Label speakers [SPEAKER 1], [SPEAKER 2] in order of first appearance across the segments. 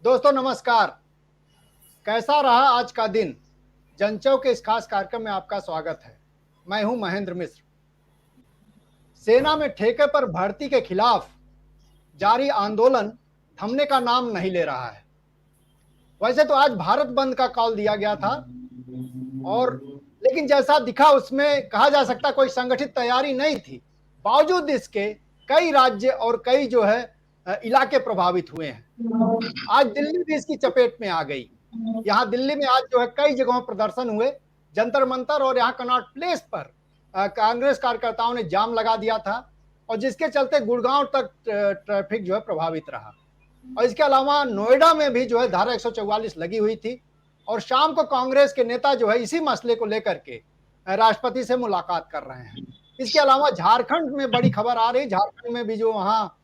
[SPEAKER 1] दोस्तों नमस्कार। कैसा रहा आज का दिन? जनचौ के इस खास कार्यक्रम में आपका स्वागत है। मैं हूं महेंद्र मिश्र। सेना में ठेके पर भर्ती के खिलाफ जारी आंदोलन थमने का नाम नहीं ले रहा है। वैसे तो आज भारत बंद का कॉल दिया गया था और लेकिन जैसा दिखा उसमें कहा जा सकता कोई संगठित तैयारी नहीं थी। बावजूद इसके कई राज्य और कई इलाके प्रभावित हुए हैं। आज दिल्ली भी इसकी चपेट में आ गई। यहाँ दिल्ली में आज कई जगहों प्रदर्शन हुए। जंतर मंतर और यहाँ कनॉट प्लेस पर कांग्रेस कार्यकर्ताओं ने जाम लगा दिया था और जिसके चलते गुड़गांव तक ट्रैफिक प्रभावित रहा। और इसके अलावा नोएडा में भी धारा 144 लगी हुई थी और शाम को कांग्रेस के नेता इसी मसले को लेकर के राष्ट्रपति से मुलाकात कर रहे हैं। इसके अलावा झारखंड में बड़ी खबर आ रही। झारखंड में भी जो वहाँ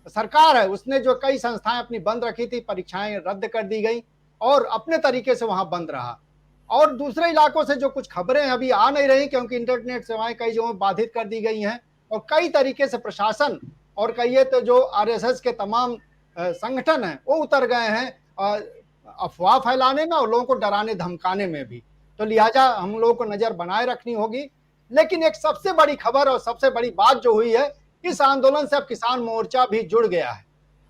[SPEAKER 1] सरकार है उसने कई संस्थाएं अपनी बंद रखी थी, परीक्षाएं रद्द कर दी गई और अपने तरीके से वहां बंद रहा। और दूसरे इलाकों से जो कुछ खबरें अभी आ नहीं रही क्योंकि इंटरनेट सेवाएं कई जगहों बाधित कर दी गई हैं और कई तरीके से प्रशासन और कहिए तो जो आरएसएस के तमाम संगठन हैं वो उतर गए हैं अफवाह फैलाने में और लोगों को डराने धमकाने में भी। तो लिहाजा हम लोगों को नजर बनाए रखनी होगी। लेकिन एक सबसे बड़ी खबर और सबसे बड़ी बात जो हुई है, इस आंदोलन से अब किसान मोर्चा भी जुड़ गया है।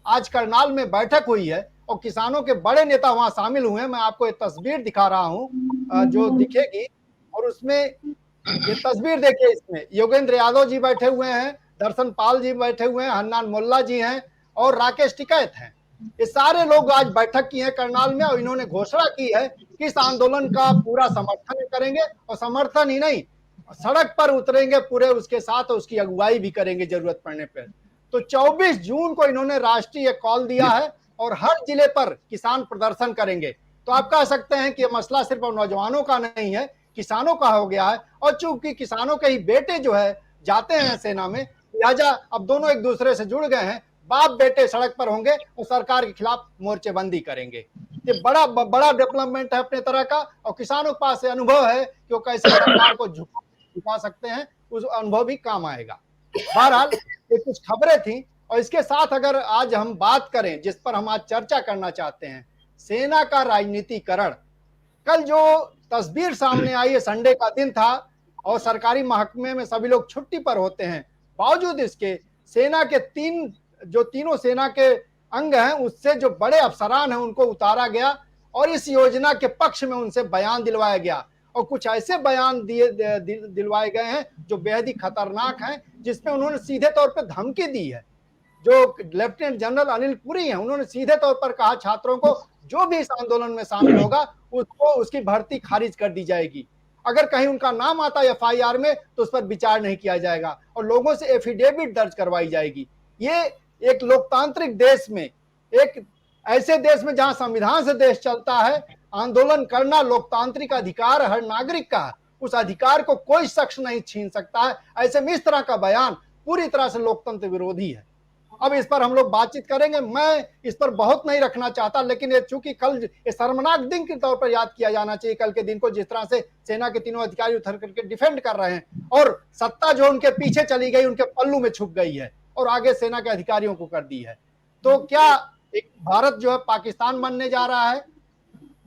[SPEAKER 1] आज करनाल में बैठक हुई है और किसानों के बड़े नेता वहां शामिल हुए हैं। मैं आपको एक तस्वीर दिखा रहा हूं जो दिखेगी और उसमें ये तस्वीर देखिए। इसमें योगेंद्र यादव जी बैठे हुए हैं, दर्शन पाल जी बैठे हुए हैं, हन्नान मोल्ला जी हैं और राकेश टिकैत हैं। ये सारे लोग आज बैठक की है करनाल में और इन्होंने घोषणा की है कि इस आंदोलन का पूरा समर्थन करेंगे और समर्थन ही नहीं, सड़क पर उतरेंगे पूरे उसके साथ और उसकी अगुवाई भी करेंगे जरूरत पड़ने पर। तो 24 जून को इन्होंने राष्ट्रीय कॉल दिया है और हर जिले पर किसान प्रदर्शन करेंगे। तो आप कह सकते हैं कि यह मसला सिर्फ नौजवानों का नहीं है, किसानों का हो गया है। और चूंकि किसानों के ही बेटे जाते हैं सेना में, लिहाजा अब दोनों एक दूसरे से जुड़ गए हैं। बाप बेटे सड़क पर होंगे और सरकार के खिलाफ मोर्चेबंदी करेंगे। ये बड़ा डेवलपमेंट है अपने तरह का और किसानों के पास अनुभव है कि वो कैसे सरकार को झुका सकते हैं, उस अनुभव भी काम आएगा। बहरहाल ये कुछ खबरें थी और इसके साथ अगर आज हम बात करें जिस पर हम आज चर्चा करना चाहते हैं, सेना का राजनीतिकरण। कल जो तस्वीर सामने आई है, संडे का दिन था और सरकारी महकमे में सभी लोग छुट्टी पर होते हैं। बावजूद इसके सेना के तीनों सेना के अंग हैं उससे जो बड़े अफसरान हैं उनको उतारा गया और इस योजना के पक्ष में उनसे बयान दिलवाया गया और कुछ ऐसे बयान दिलवाए गए हैं जो बेहद ही खतरनाक हैं, जिसमें उन्होंने सीधे तौर पर धमकी दी है। जो लेफ्टिनेंट जनरल अनिल पुरी हैं उन्होंने सीधे तौर पर कहा छात्रों को जो भी इस आंदोलन में शामिल होगा उसको उसकी भर्ती खारिज कर दी जाएगी। अगर कहीं उनका नाम आता है एफआईआर में तो उस पर विचार नहीं किया जाएगा और लोगों से एफिडेविट दर्ज करवाई जाएगी। ये एक लोकतांत्रिक देश में, एक ऐसे देश में जहां संविधान से देश चलता है, आंदोलन करना लोकतांत्रिक अधिकार हर नागरिक का, उस अधिकार को कोई शख्स नहीं छीन सकता है। ऐसे में इस तरह का बयान पूरी तरह से लोकतंत्र विरोधी है। अब इस पर हम लोग बातचीत करेंगे। मैं इस पर बहुत नहीं रखना चाहता, लेकिन ये चूंकि कल शर्मनाक दिन के तौर पर याद किया जाना चाहिए, कल के दिन को जिस तरह से सेना के तीनों अधिकारी उतर करके डिफेंड कर रहे हैं और सत्ता जो उनके पीछे चली गई उनके पल्लू में छुप गई है और आगे सेना के अधिकारियों को कर दी है। तो क्या एक भारत पाकिस्तान बनने जा रहा है?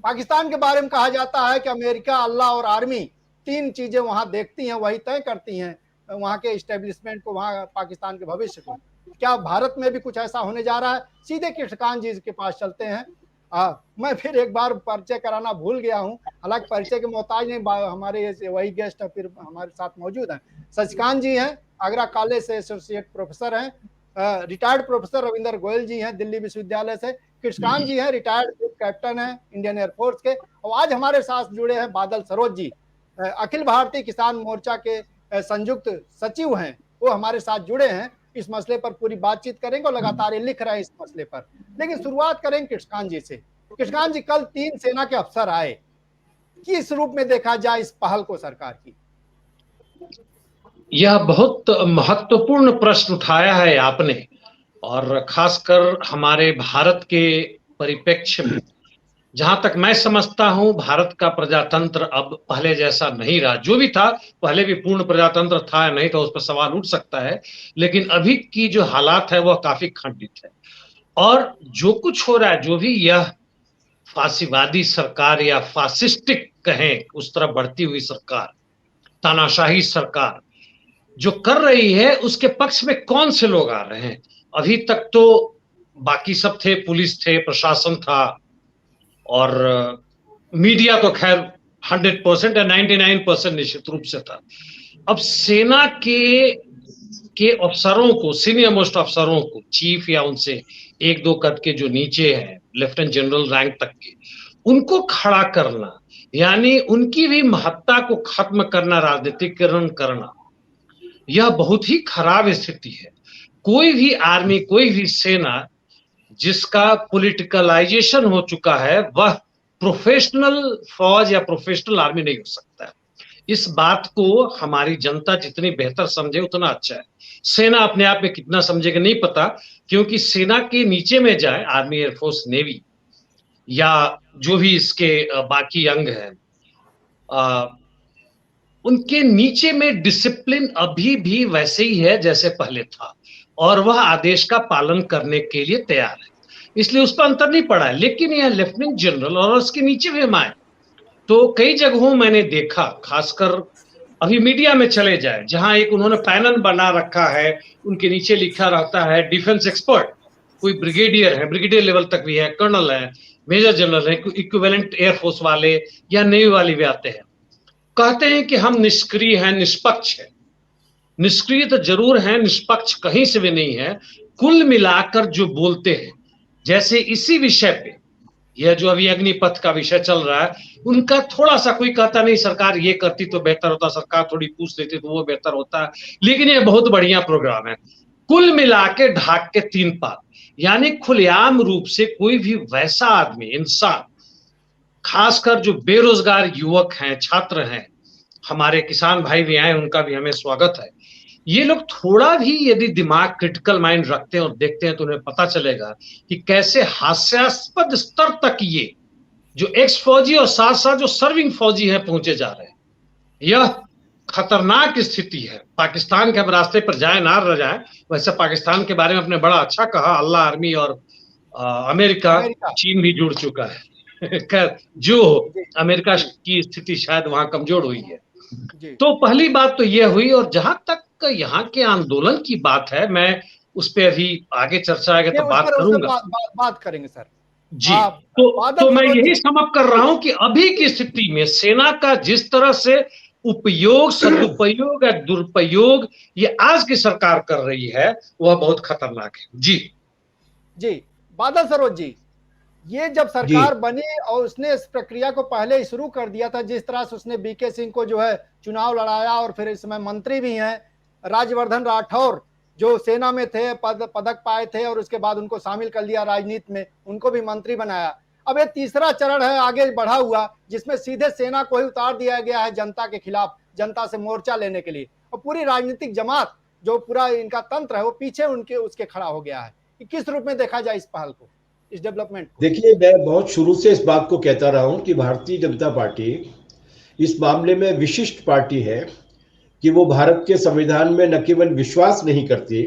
[SPEAKER 1] पाकिस्तान के बारे में कहा जाता है कि अमेरिका, अल्लाह और आर्मी तीन चीजें वहां देखती हैं, वही तय करती हैं वहां के एस्टेब्लिशमेंट को, वहां पाकिस्तान के भविष्य को। क्या भारत में भी कुछ ऐसा होने जा रहा है? सीधे कृष्णकांत जी के पास चलते हैं। मैं फिर एक बार परिचय कराना भूल गया हूं, हालांकि परिचय के मोहताज नहीं, हमारे वही गेस्ट है फिर हमारे साथ मौजूद हैं। शशिकांत जी हैं, आगरा कॉलेज से एसोसिएट प्रोफेसर हैं। रिटायर्ड प्रोफेसर रविंदर गोयल जी हैं दिल्ली विश्वविद्यालय से। कृष्णकांत जी हैं, रिटायर्ड कैप्टन हैं इंडियन एयरफोर्स के। और आज हमारे साथ जुड़े हैं बादल सरोज जी, अखिल भारतीय किसान मोर्चा के संयुक्त सचिव हैं, वो हमारे साथ जुड़े हैं। इस मसले पर पूरी बातचीत करेंगे और लगातार ये लिख रहे हैं इस मसले पर। लेकिन शुरुआत करेंगे कृष्णकांत जी से। कृष्णकांत जी, कल 3 सेना के अफसर आए, किस रूप में देखा जाए इस पहल को सरकार की?
[SPEAKER 2] यह बहुत महत्वपूर्ण प्रश्न उठाया है आपने, और खासकर हमारे भारत के परिप्रेक्ष्य में। जहां तक मैं समझता हूं, भारत का प्रजातंत्र अब पहले जैसा नहीं रहा। जो भी था पहले भी पूर्ण प्रजातंत्र था नहीं, तो उस पर सवाल उठ सकता है, लेकिन अभी की जो हालात है वह काफी खंडित है। और जो कुछ हो रहा है, जो भी यह फांसीवादी सरकार या फासिस्टिक कहें उस तरफ बढ़ती हुई सरकार, तानाशाही सरकार जो कर रही है, उसके पक्ष में कौन से लोग आ रहे हैं? अभी तक तो बाकी सब थे, पुलिस थे, प्रशासन था, और मीडिया तो खैर 100% या 99% निश्चित रूप से था। अब सेना के अफसरों को, सीनियर मोस्ट अफसरों को, चीफ या उनसे एक दो कद के जो नीचे हैं, लेफ्टिनेंट जनरल रैंक तक के, उनको खड़ा करना, यानी उनकी भी महत्ता को खत्म करना, राजनीतिकरण करना, यह बहुत ही खराब स्थिति है। कोई भी आर्मी, कोई भी सेना जिसका पॉलिटिकलाइजेशन हो चुका है, वह प्रोफेशनल फौज या प्रोफेशनल आर्मी नहीं हो सकता। इस बात को हमारी जनता जितनी बेहतर समझे उतना अच्छा है। सेना अपने आप में कितना समझेगा नहीं पता, क्योंकि सेना के नीचे में जाए, आर्मी, एयरफोर्स, नेवी या जो भी इसके बाकी अंग हैं, उनके नीचे में डिसिप्लिन अभी भी वैसे ही है जैसे पहले था, और वह आदेश का पालन करने के लिए तैयार है, इसलिए उस पर अंतर नहीं पड़ा है। लेकिन यह लेफ्टिनेंट जनरल और उसके नीचे भी हम आए तो कई जगहों मैंने देखा, खासकर अभी मीडिया में चले जाए, जहां एक उन्होंने पैनल बना रखा है, उनके नीचे लिखा रहता है डिफेंस एक्सपर्ट, कोई ब्रिगेडियर है, ब्रिगेडियर लेवल तक भी है, कर्नल है, मेजर जनरल है, इक्विवेलेंट एयरफोर्स वाले या नेवी वाले भी आते हैं, कहते हैं कि हम निष्क्रिय हैं, निष्पक्ष है। निष्क्रिय तो जरूर है, निष्पक्ष कहीं से भी नहीं है। कुल मिलाकर जो बोलते हैं, जैसे इसी विषय पे, यह जो अभी अग्निपथ का विषय चल रहा है, उनका थोड़ा सा कोई कहता नहीं सरकार ये करती तो बेहतर होता, सरकार थोड़ी पूछ लेती तो वो बेहतर होता, लेकिन ये बहुत बढ़िया प्रोग्राम है। कुल मिला के ढाक के 3 पात, यानी खुलेआम रूप से कोई भी वैसा आदमी, इंसान, खासकर जो बेरोजगार युवक हैं, छात्र हैं, हमारे किसान भाई भी आए, उनका भी हमें स्वागत है। ये लोग थोड़ा भी यदि दिमाग, क्रिटिकल माइंड रखते हैं और देखते हैं तो उन्हें पता चलेगा कि कैसे हास्यास्पद स्तर तक ये जो एक्स फौजी और साथ साथ जो सर्विंग फौजी हैं पहुंचे जा रहे हैं। यह खतरनाक स्थिति है। पाकिस्तान के अब रास्ते पर जाए ना रह जाए, वैसे पाकिस्तान के बारे में आपने बड़ा अच्छा कहा, अल्लाह आर्मी और अमेरिका, चीन भी जुड़ चुका है। खैर जो अमेरिका की स्थिति शायद वहां कमजोर हुई है। तो पहली बात तो यह हुई, और जहां तक यहाँ के आंदोलन की बात है, मैं उस पर अभी आगे चर्चा आएगा तो बात करूंगा।
[SPEAKER 1] बात करेंगे सर
[SPEAKER 2] जी। तो मैं यही समझ कर रहा हूं कि अभी की स्थिति में सेना का जिस तरह से उपयोग, सदुपयोग या दुरुपयोग ये आज की सरकार कर रही है, वह बहुत खतरनाक है। जी
[SPEAKER 1] जी। बादल सरोज जी, ये जब सरकार बनी और उसने इस प्रक्रिया को पहले ही शुरू कर दिया था, जिस तरह से उसने बीके सिंह को जो है चुनाव लड़ाया, और फिर इस समय मंत्री भी हैं राज्यवर्धन राठौर, जो सेना में थे, पदक पाए थे, और उसके बाद उनको शामिल कर लिया राजनीति में, उनको भी मंत्री बनाया। अब ये तीसरा चरण है आगे बढ़ा हुआ, जिसमें सीधे सेना को ही उतार दिया गया है जनता के खिलाफ, जनता से मोर्चा लेने के लिए, और पूरी राजनीतिक जमात, जो पूरा इनका तंत्र है, वो पीछे उसके खड़ा हो गया है। किस रूप में देखा जाए इस पहल को, इस डेवलपमेंट?
[SPEAKER 3] देखिए, मैं बहुत शुरू से इस बात को कहता रहा हूं कि भारतीय जनता पार्टी इस मामले में विशिष्ट पार्टी है कि वो भारत के संविधान में न केवल विश्वास नहीं करती,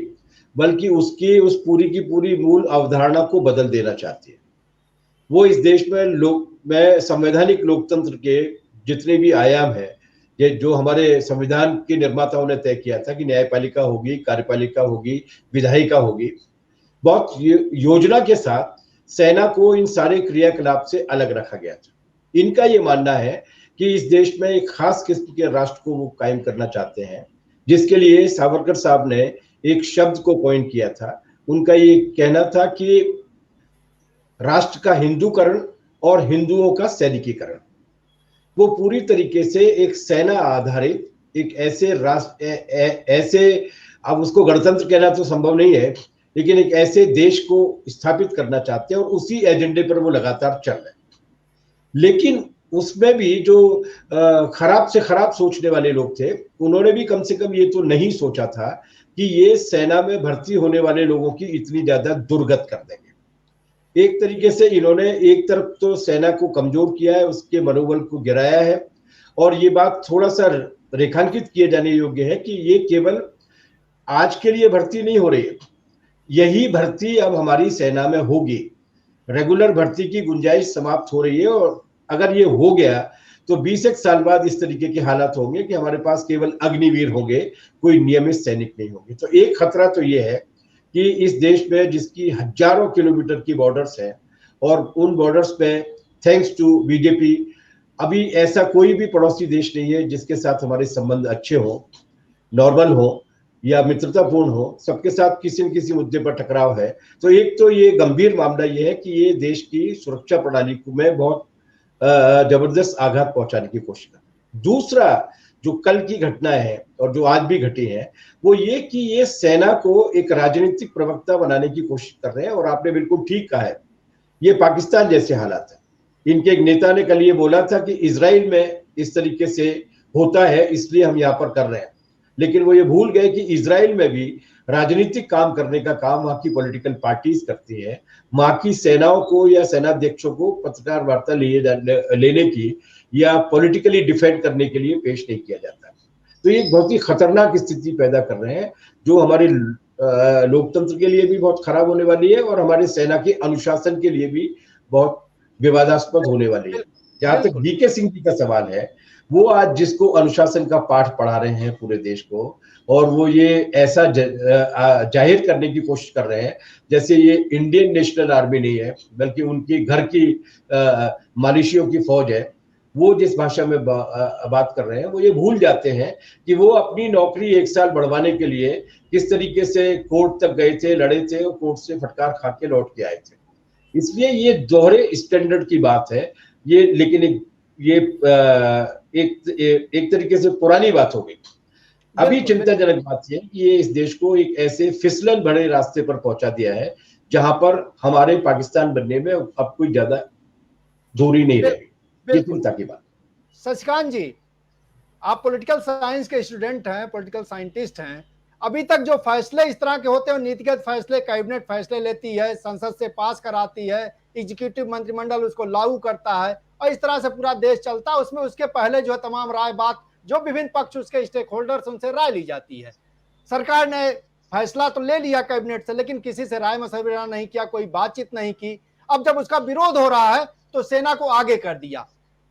[SPEAKER 3] बल्कि उसकी उस पूरी की पूरी मूल अवधारणा को बदल देना चाहती है। वो इस देश में संवैधानिक लोकतंत्र के जितने भी आयाम हैं, ये जो हमारे संविधान के निर्माताओं ने तय किया था कि न्यायपालिका होगी, कार्यपालिका होगी, विधायिका होगी, बहुत योजना के साथ सेना को इन सारे क्रियाकलाप से अलग रखा गया था। इनका ये मानना है कि इस देश में एक खास किस्म के राष्ट्र को वो कायम करना चाहते हैं, जिसके लिए सावरकर साहब ने एक शब्द को पॉइंट किया था। उनका ये कहना था कि राष्ट्र का हिंदूकरण और हिंदुओं का सैनिकीकरण। वो पूरी तरीके से एक सेना आधारित एक ऐसे राष्ट्र, ऐसे, अब उसको गणतंत्र कहना तो संभव नहीं है, लेकिन एक ऐसे देश को स्थापित करना चाहते हैं, और उसी एजेंडे पर वो लगातार चल रहे हैं। लेकिन उसमें भी जो खराब से खराब सोचने वाले लोग थे, उन्होंने भी कम से कम ये तो नहीं सोचा था कि ये सेना में भर्ती होने वाले लोगों की इतनी ज्यादा दुर्गत कर देंगे। एक तरीके से इन्होंने एक तरफ तो सेना को कमजोर किया है, उसके मनोबल को गिराया है, और ये बात थोड़ा सा रेखांकित किए जाने योग्य है कि ये केवल आज के लिए भर्ती नहीं हो रही है, यही भर्ती अब हमारी सेना में होगी। रेगुलर भर्ती की गुंजाइश समाप्त हो रही है और अगर ये हो गया तो 20 एक साल बाद इस तरीके के हालात होंगे कि हमारे पास केवल अग्निवीर होंगे, कोई नियमित सैनिक नहीं होंगे। तो एक खतरा तो ये है कि इस देश में जिसकी हजारों किलोमीटर की बॉर्डर्स है और उन बॉर्डर्स पे थैंक्स टू बीजेपी अभी ऐसा कोई भी पड़ोसी देश नहीं है जिसके साथ हमारे संबंध अच्छे हों, नॉर्मल हो या मित्रतापूर्ण हो। सबके साथ किसी न किसी मुद्दे पर टकराव है। तो एक तो ये गंभीर मामला ये है कि ये देश की सुरक्षा प्रणाली में बहुत जबरदस्त आघात पहुंचाने की कोशिश कर। दूसरा जो कल की घटना है और जो आज भी घटी है वो ये कि ये सेना को एक राजनीतिक प्रवक्ता बनाने की कोशिश कर रहे हैं। और आपने बिल्कुल ठीक कहा है, ये पाकिस्तान जैसे हालात है। इनके एक नेता ने कल ये बोला था कि इजराइल में इस तरीके से होता है इसलिए हम यहाँ पर कर रहे हैं, लेकिन वो ये भूल गए कि इजराइल में भी राजनीतिक काम करने का काम वहां की पॉलिटिकल पार्टीज करती है। वहां की सेनाओं को या सेनाध्यक्षों को पत्रकार वार्ता लेने की या पॉलिटिकली डिफेंड करने के लिए पेश नहीं किया जाता। तो ये बहुत ही खतरनाक स्थिति पैदा कर रहे हैं जो हमारे लोकतंत्र के लिए भी बहुत खराब होने वाली है और हमारे सेना के अनुशासन के लिए भी बहुत विवादास्पद होने वाली है। जहां तक वीके सिंह जी का सवाल है, वो आज जिसको अनुशासन का पाठ पढ़ा रहे हैं पूरे देश को और वो ये ऐसा जाहिर करने की कोशिश कर रहे हैं जैसे ये इंडियन नेशनल आर्मी नहीं है बल्कि उनकी घर की मालिशियों की फौज है। वो जिस भाषा में बात कर रहे हैं वो ये भूल जाते हैं कि वो अपनी नौकरी 1 साल बढ़वाने के लिए किस तरीके से कोर्ट तक गए थे, लड़े थे और कोर्ट से फटकार खा के लौट के आए थे। इसलिए ये दोहरे स्टैंडर्ड की बात है ये, लेकिन एक तरीके से पुरानी बात हो गई। अभी चिंताजनक बात यह कि ये इस देश को एक ऐसे फिसलन भरे रास्ते पर पहुंचा दिया है जहां पर हमारे पाकिस्तान बनने में अब कोई ज्यादा दूरी नहीं रहेगी। ये चिंता की बात।
[SPEAKER 1] शशिकांत जी, आप पॉलिटिकल साइंस के स्टूडेंट हैं, पॉलिटिकल साइंटिस्ट हैं। अभी तक जो फैसले इस तरह के होते हैं, नीतिगत फैसले कैबिनेट फैसले लेती है, संसद से पास कराती है, एग्जीक्यूटिव मंत्रिमंडल उसको लागू करता है और इस तरह से पूरा देश चलता है। उसमें उसके पहले जो है तमाम राय बात जो विभिन्न पक्ष उसके स्टेक होल्डर्स उनसे राय ली जाती है। सरकार ने फैसला तो ले लिया कैबिनेट से, लेकिन किसी से राय मशविरा नहीं किया, कोई बातचीत नहीं की। अब जब उसका विरोध हो रहा है तो सेना को आगे कर दिया।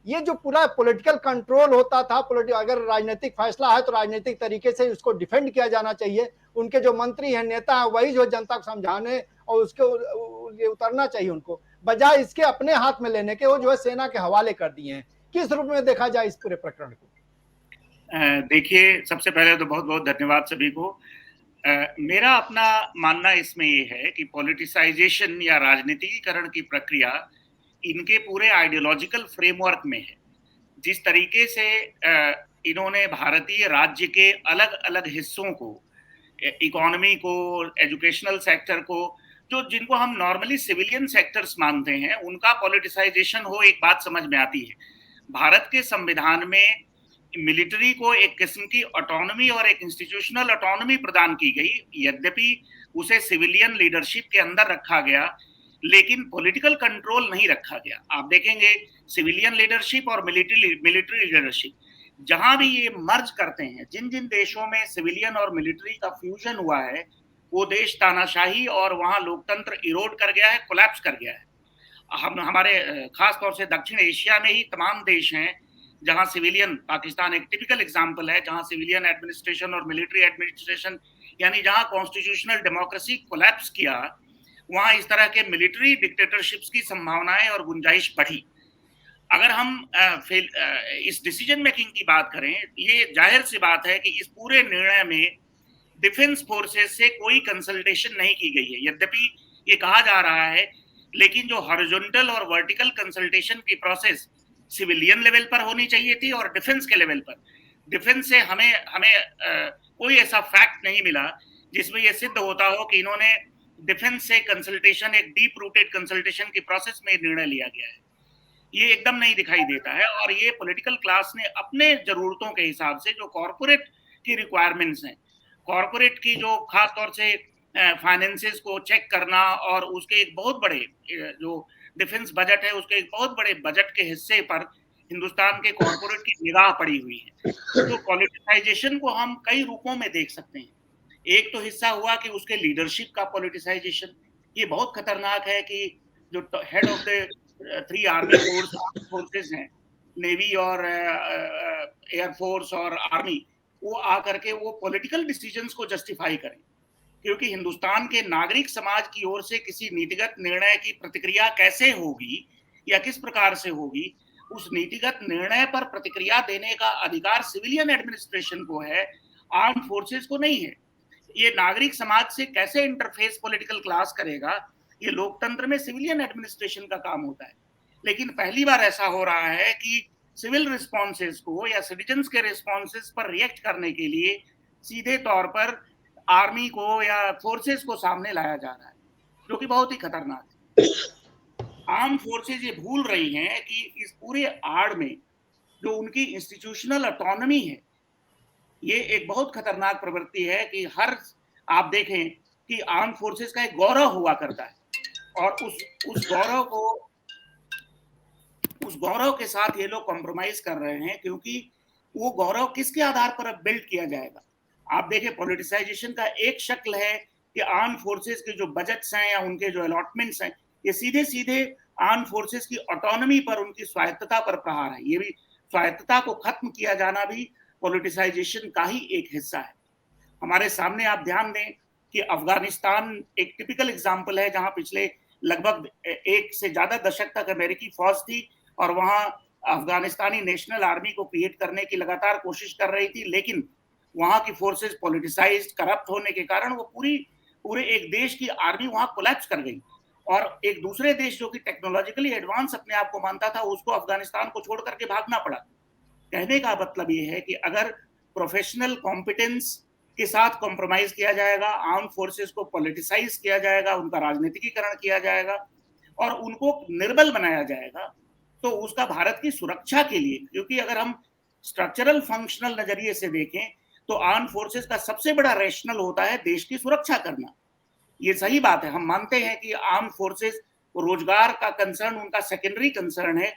[SPEAKER 1] ये जो पूरा पॉलिटिकल कंट्रोल होता था, अगर राजनीतिक फैसला है तो राजनीतिक तरीके से उसको डिफेंड किया जाना चाहिए। उनके जो मंत्री हैं, नेता हैं, वही जो जनता को समझाने और उसके उतरना चाहिए उनको, बजाय इसके अपने हाथ में लेने के वो जो है सेना के हवाले कर दिए हैं। किस रूप में देखा जाए इस पूरे प्रकरण को?
[SPEAKER 4] देखिए, सबसे पहले तो बहुत बहुत धन्यवाद सभी को। मेरा अपना मानना इसमें ये है कि पॉलिटिसाइजेशन या राजनीतिकीकरण की प्रक्रिया इनके पूरे आइडियोलॉजिकल फ्रेमवर्क में है। जिस तरीके से इन्होंने भारतीय राज्य के अलग अलग हिस्सों को, इकोनॉमी को, एजुकेशनल सेक्टर को, जो जिनको हम नॉर्मली सिविलियन सेक्टर्स मानते हैं, उनका पॉलिटिसाइजेशन हो, एक बात समझ में आती है। भारत के संविधान में मिलिट्री को एक किस्म की ऑटोनॉमी और एक इंस्टीट्यूशनल ऑटोनॉमी प्रदान की गई, यद्यपि उसे सिविलियन लीडरशिप के अंदर रखा गया, लेकिन पॉलिटिकल कंट्रोल नहीं रखा गया। आप देखेंगे सिविलियन लीडरशिप और मिलिट्री लीडरशिप जहां भी ये मर्ज करते हैं, जिन जिन देशों में सिविलियन और मिलिट्री का फ्यूजन हुआ है, वो देश तानाशाही और वहां लोकतंत्र इरोड कर गया है, कोलैप्स कर गया है। हम हमारे खास तौर से दक्षिण एशिया में ही तमाम देश हैं जहां सिविलियन, पाकिस्तान एक टिपिकल एग्जाम्पल है, जहां सिविलियन एडमिनिस्ट्रेशन और मिलिट्री एडमिनिस्ट्रेशन, यानी जहां कॉन्स्टिट्यूशनल डेमोक्रेसी कोलैप्स किया, वहां इस तरह के मिलिट्री डिक्टेटरशिप्स की संभावनाएं और गुंजाइश बढ़ी। अगर हम इस डिसीजन मेकिंग की बात करें, ये जाहिर सी बात है कि इस पूरे निर्णय में डिफेंस फोर्सेस से कोई कंसल्टेशन नहीं की गई है। यद्यपि ये कहा जा रहा है, लेकिन जो हॉरिजॉन्टल और वर्टिकल कंसल्टेशन की प्रोसेस सिविलियन लेवल पर होनी चाहिए थी और डिफेंस के लेवल पर, डिफेंस से हमें कोई ऐसा फैक्ट नहीं मिला जिसमें यह सिद्ध होता हो कि इन्होंने डिफेंस से कंसल्टेशन, एक डीप रूटेड कंसल्टेशन की प्रोसेस में निर्णय लिया गया है। ये एकदम नहीं दिखाई देता है। और ये पॉलिटिकल क्लास ने अपने जरूरतों के हिसाब से, जो कॉर्पोरेट की रिक्वायरमेंट्स हैं, कॉर्पोरेट की जो खास तौर से फाइनेंसेस को चेक करना और उसके एक बहुत बड़े जो डिफेंस बजट है, उसके एक बहुत बड़े बजट के हिस्से पर हिंदुस्तान के कॉर्पोरेट की निगाह पड़ी हुई है। तो पॉलिटिसाइजेशन को हम कई रूपों में देख सकते हैं। एक तो हिस्सा हुआ कि उसके लीडरशिप का पॉलिटिसाइजेशन, ये बहुत खतरनाक है कि जो head of the 3 army forces हैं, नेवी और एयरफोर्स और आर्मी, वो आकर के वो पॉलिटिकल डिसीजंस को जस्टिफाई करें, क्योंकि हिंदुस्तान के नागरिक समाज की ओर से किसी नीतिगत निर्णय की प्रतिक्रिया कैसे होगी या किस प्रकार से होगी, उस नीतिगत निर्णय पर प्रतिक्रिया देने का अधिकार सिविलियन एडमिनिस्ट्रेशन को है, आर्म फोर्सेस को नहीं है। ये नागरिक समाज से कैसे इंटरफेस पॉलिटिकल क्लास करेगा, ये लोकतंत्र में सिविलियन एडमिनिस्ट्रेशन का काम होता है। लेकिन पहली बार ऐसा हो रहा है कि सिविल रिस्पॉन्सेस को या सिटीजन्स के रिस्पॉन्सेस पर रिएक्ट करने के लिए सीधे तौर पर आर्मी को या फोर्सेस को सामने लाया जा रहा है, जो कि बहुत ही खतरनाक है। आर्म फोर्सेस ये भूल रही हैं कि इस पूरे आड़ में जो उनकी इंस्टीट्यूशनल ऑटोनॉमी है, ये एक बहुत खतरनाक प्रवृत्ति है कि आप देखें कि आर्म फोर्सेस का एक गौरव हुआ करता है, और उस गौरव के साथ ये लोग कॉम्प्रोमाइज कर रहे हैं, क्योंकि वो गौरव किसके आधार पर अब बिल्ड किया जाएगा। आप देखें, पॉलिटिसाइजेशन का एक शक्ल है कि आर्म फोर्सेस के जो बजट्स हैं या उनके जो अलॉटमेंट्स हैं, ये सीधे सीधे आर्म फोर्सेस की ऑटोनॉमी पर, उनकी स्वायत्तता पर प्रहार है। ये भी स्वायत्तता को खत्म किया जाना भी पॉलिटिसाइजेशन का ही एक हिस्सा है। हमारे सामने आप ध्यान दें कि अफगानिस्तान एक टिपिकल एग्जाम्पल है, जहां पिछले लगभग 1 से ज्यादा दशक तक अमेरिकी फौज थी और वहां अफगानिस्तानी नेशनल आर्मी को क्रिएट करने की लगातार कोशिश कर रही थी, लेकिन वहां की फोर्सेस पॉलिटिसाइज्ड, करप्ट होने के कारण वो पूरे एक देश की आर्मी वहां कोलैप्स कर गई, और एक दूसरे देश जो कि टेक्नोलॉजिकली एडवांस अपने आप को मानता था, उसको अफगानिस्तान को छोड़ करके भागना पड़ा। कहने का मतलब ये है कि अगर प्रोफेशनल कॉम्पिटेंस के साथ कॉम्प्रोमाइज किया जाएगा, आर्म फोर्सेस को पॉलिटिसाइज किया जाएगा, उनका राजनीतिकीकरण किया जाएगा और उनको निर्बल बनाया जाएगा, तो उसका भारत की सुरक्षा के लिए, क्योंकि अगर हम स्ट्रक्चरल फंक्शनल नजरिए से देखें तो आर्म फोर्सेस का सबसे बड़ा रैशनल होता है देश की सुरक्षा करना। ये सही बात है, हम मानते हैं कि आर्म फोर्सेस रोजगार का कंसर्न उनका सेकेंडरी कंसर्न है।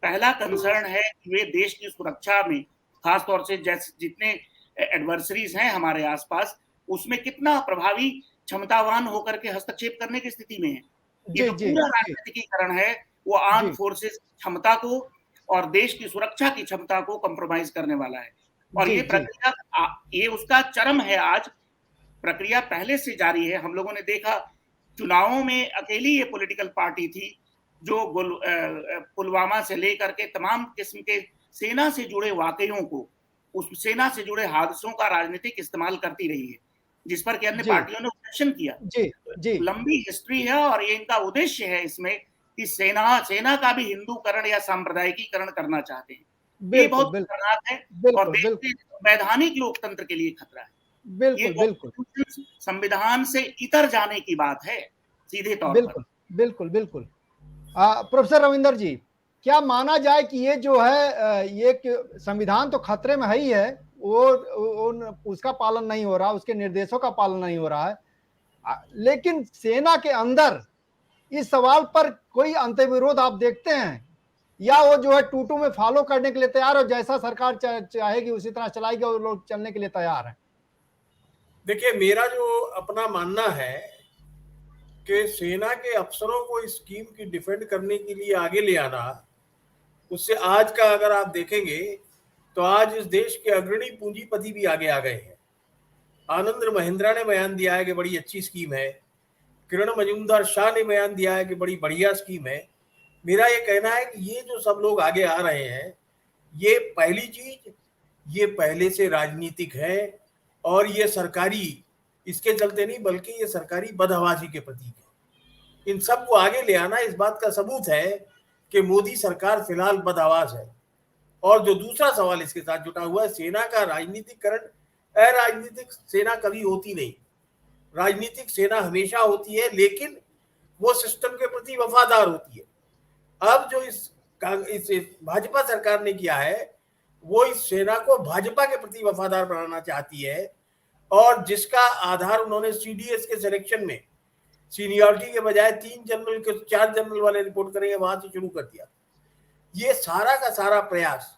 [SPEAKER 4] पहला कंसर्न है कि वे देश की सुरक्षा में, खासतौर से जैसे जितने एडवर्सरीज हैं हमारे आसपास, उसमें कितना प्रभावी क्षमतावान होकर के हस्तक्षेप करने की स्थिति में है। ये जो पूरा राजनीतिकीकरण है वो आर्म फोर्सेस क्षमता को और देश की सुरक्षा की क्षमता को कॉम्प्रोमाइज करने वाला है, और ये प्रक्रिया, ये उसका चरम है। आज प्रक्रिया पहले से जारी है। हम लोगों ने देखा चुनावों में अकेली ये पॉलिटिकल पार्टी थी जो पुलवामा से लेकर के तमाम किस्म के सेना से जुड़े वाकयों को, उस सेना से जुड़े हादसों का राजनीतिक इस्तेमाल करती रही है, जिस पर कि अन्य पार्टियों ने ऑब्जेक्शन किया। लंबी हिस्ट्री है और ये इनका उद्देश्य है इसमें कि सेना का भी हिंदूकरण या सांप्रदायिकीकरण करना चाहते हैं। ये बहुत खतरनाक है और देश के वैधानिक लोकतंत्र के लिए खतरा है।
[SPEAKER 1] बिल्कुल
[SPEAKER 4] संविधान से इतर जाने की बात है सीधे तौर पर।
[SPEAKER 1] बिल्कुल। प्रोफेसर रविंदर जी, क्या माना जाए कि ये जो है, ये संविधान तो खतरे में है ही है, वो उसका पालन नहीं हो रहा, उसके निर्देशों का पालन नहीं हो रहा है, लेकिन सेना के अंदर इस सवाल पर कोई अंतर्विरोध आप देखते हैं, या वो जो है टूटू में फॉलो करने के लिए तैयार, और जैसा सरकार चाहेगी उसी तरह चलाएगी और लोग चलने के लिए तैयार हैं?
[SPEAKER 5] देखिए, मेरा जो अपना मानना है कि सेना के अफसरों को इस स्कीम की डिफेंड करने के लिए आगे ले आना, उससे आज का अगर आप देखेंगे तो आज इस देश के अग्रणी पूंजीपति भी आगे आ गए हैं। आनंद महिंद्रा ने बयान दिया है कि बड़ी अच्छी स्कीम है, किरण मजूमदार शाह ने बयान दिया है कि बड़ी बढ़िया स्कीम है। मेरा ये कहना है कि ये जो सब लोग आगे आ रहे हैं, ये पहली चीज, ये पहले से राजनीतिक है और ये सरकारी, इसके चलते नहीं बल्कि ये सरकारी बदहवासी के प्रतीक है। इन सबको आगे ले आना इस बात का सबूत है कि मोदी सरकार फिलहाल बदहवास है। और जो दूसरा सवाल इसके साथ जुटा हुआ है, सेना का राजनीतिकरण, अराजनीतिक सेना कभी होती नहीं, राजनीतिक सेना हमेशा होती है, लेकिन वो सिस्टम के प्रति वफादार होती है। अब जो इस भाजपा सरकार ने किया है, वो इस सेना को भाजपा के प्रति वफादार बनाना चाहती है, और जिसका आधार उन्होंने सीडीएस के सिलेक्शन में सीनियरिटी के बजाय 3 जनरल के 4 जनरल वाले रिपोर्ट करेंगे, वहां से शुरू कर दिया। ये सारा का सारा प्रयास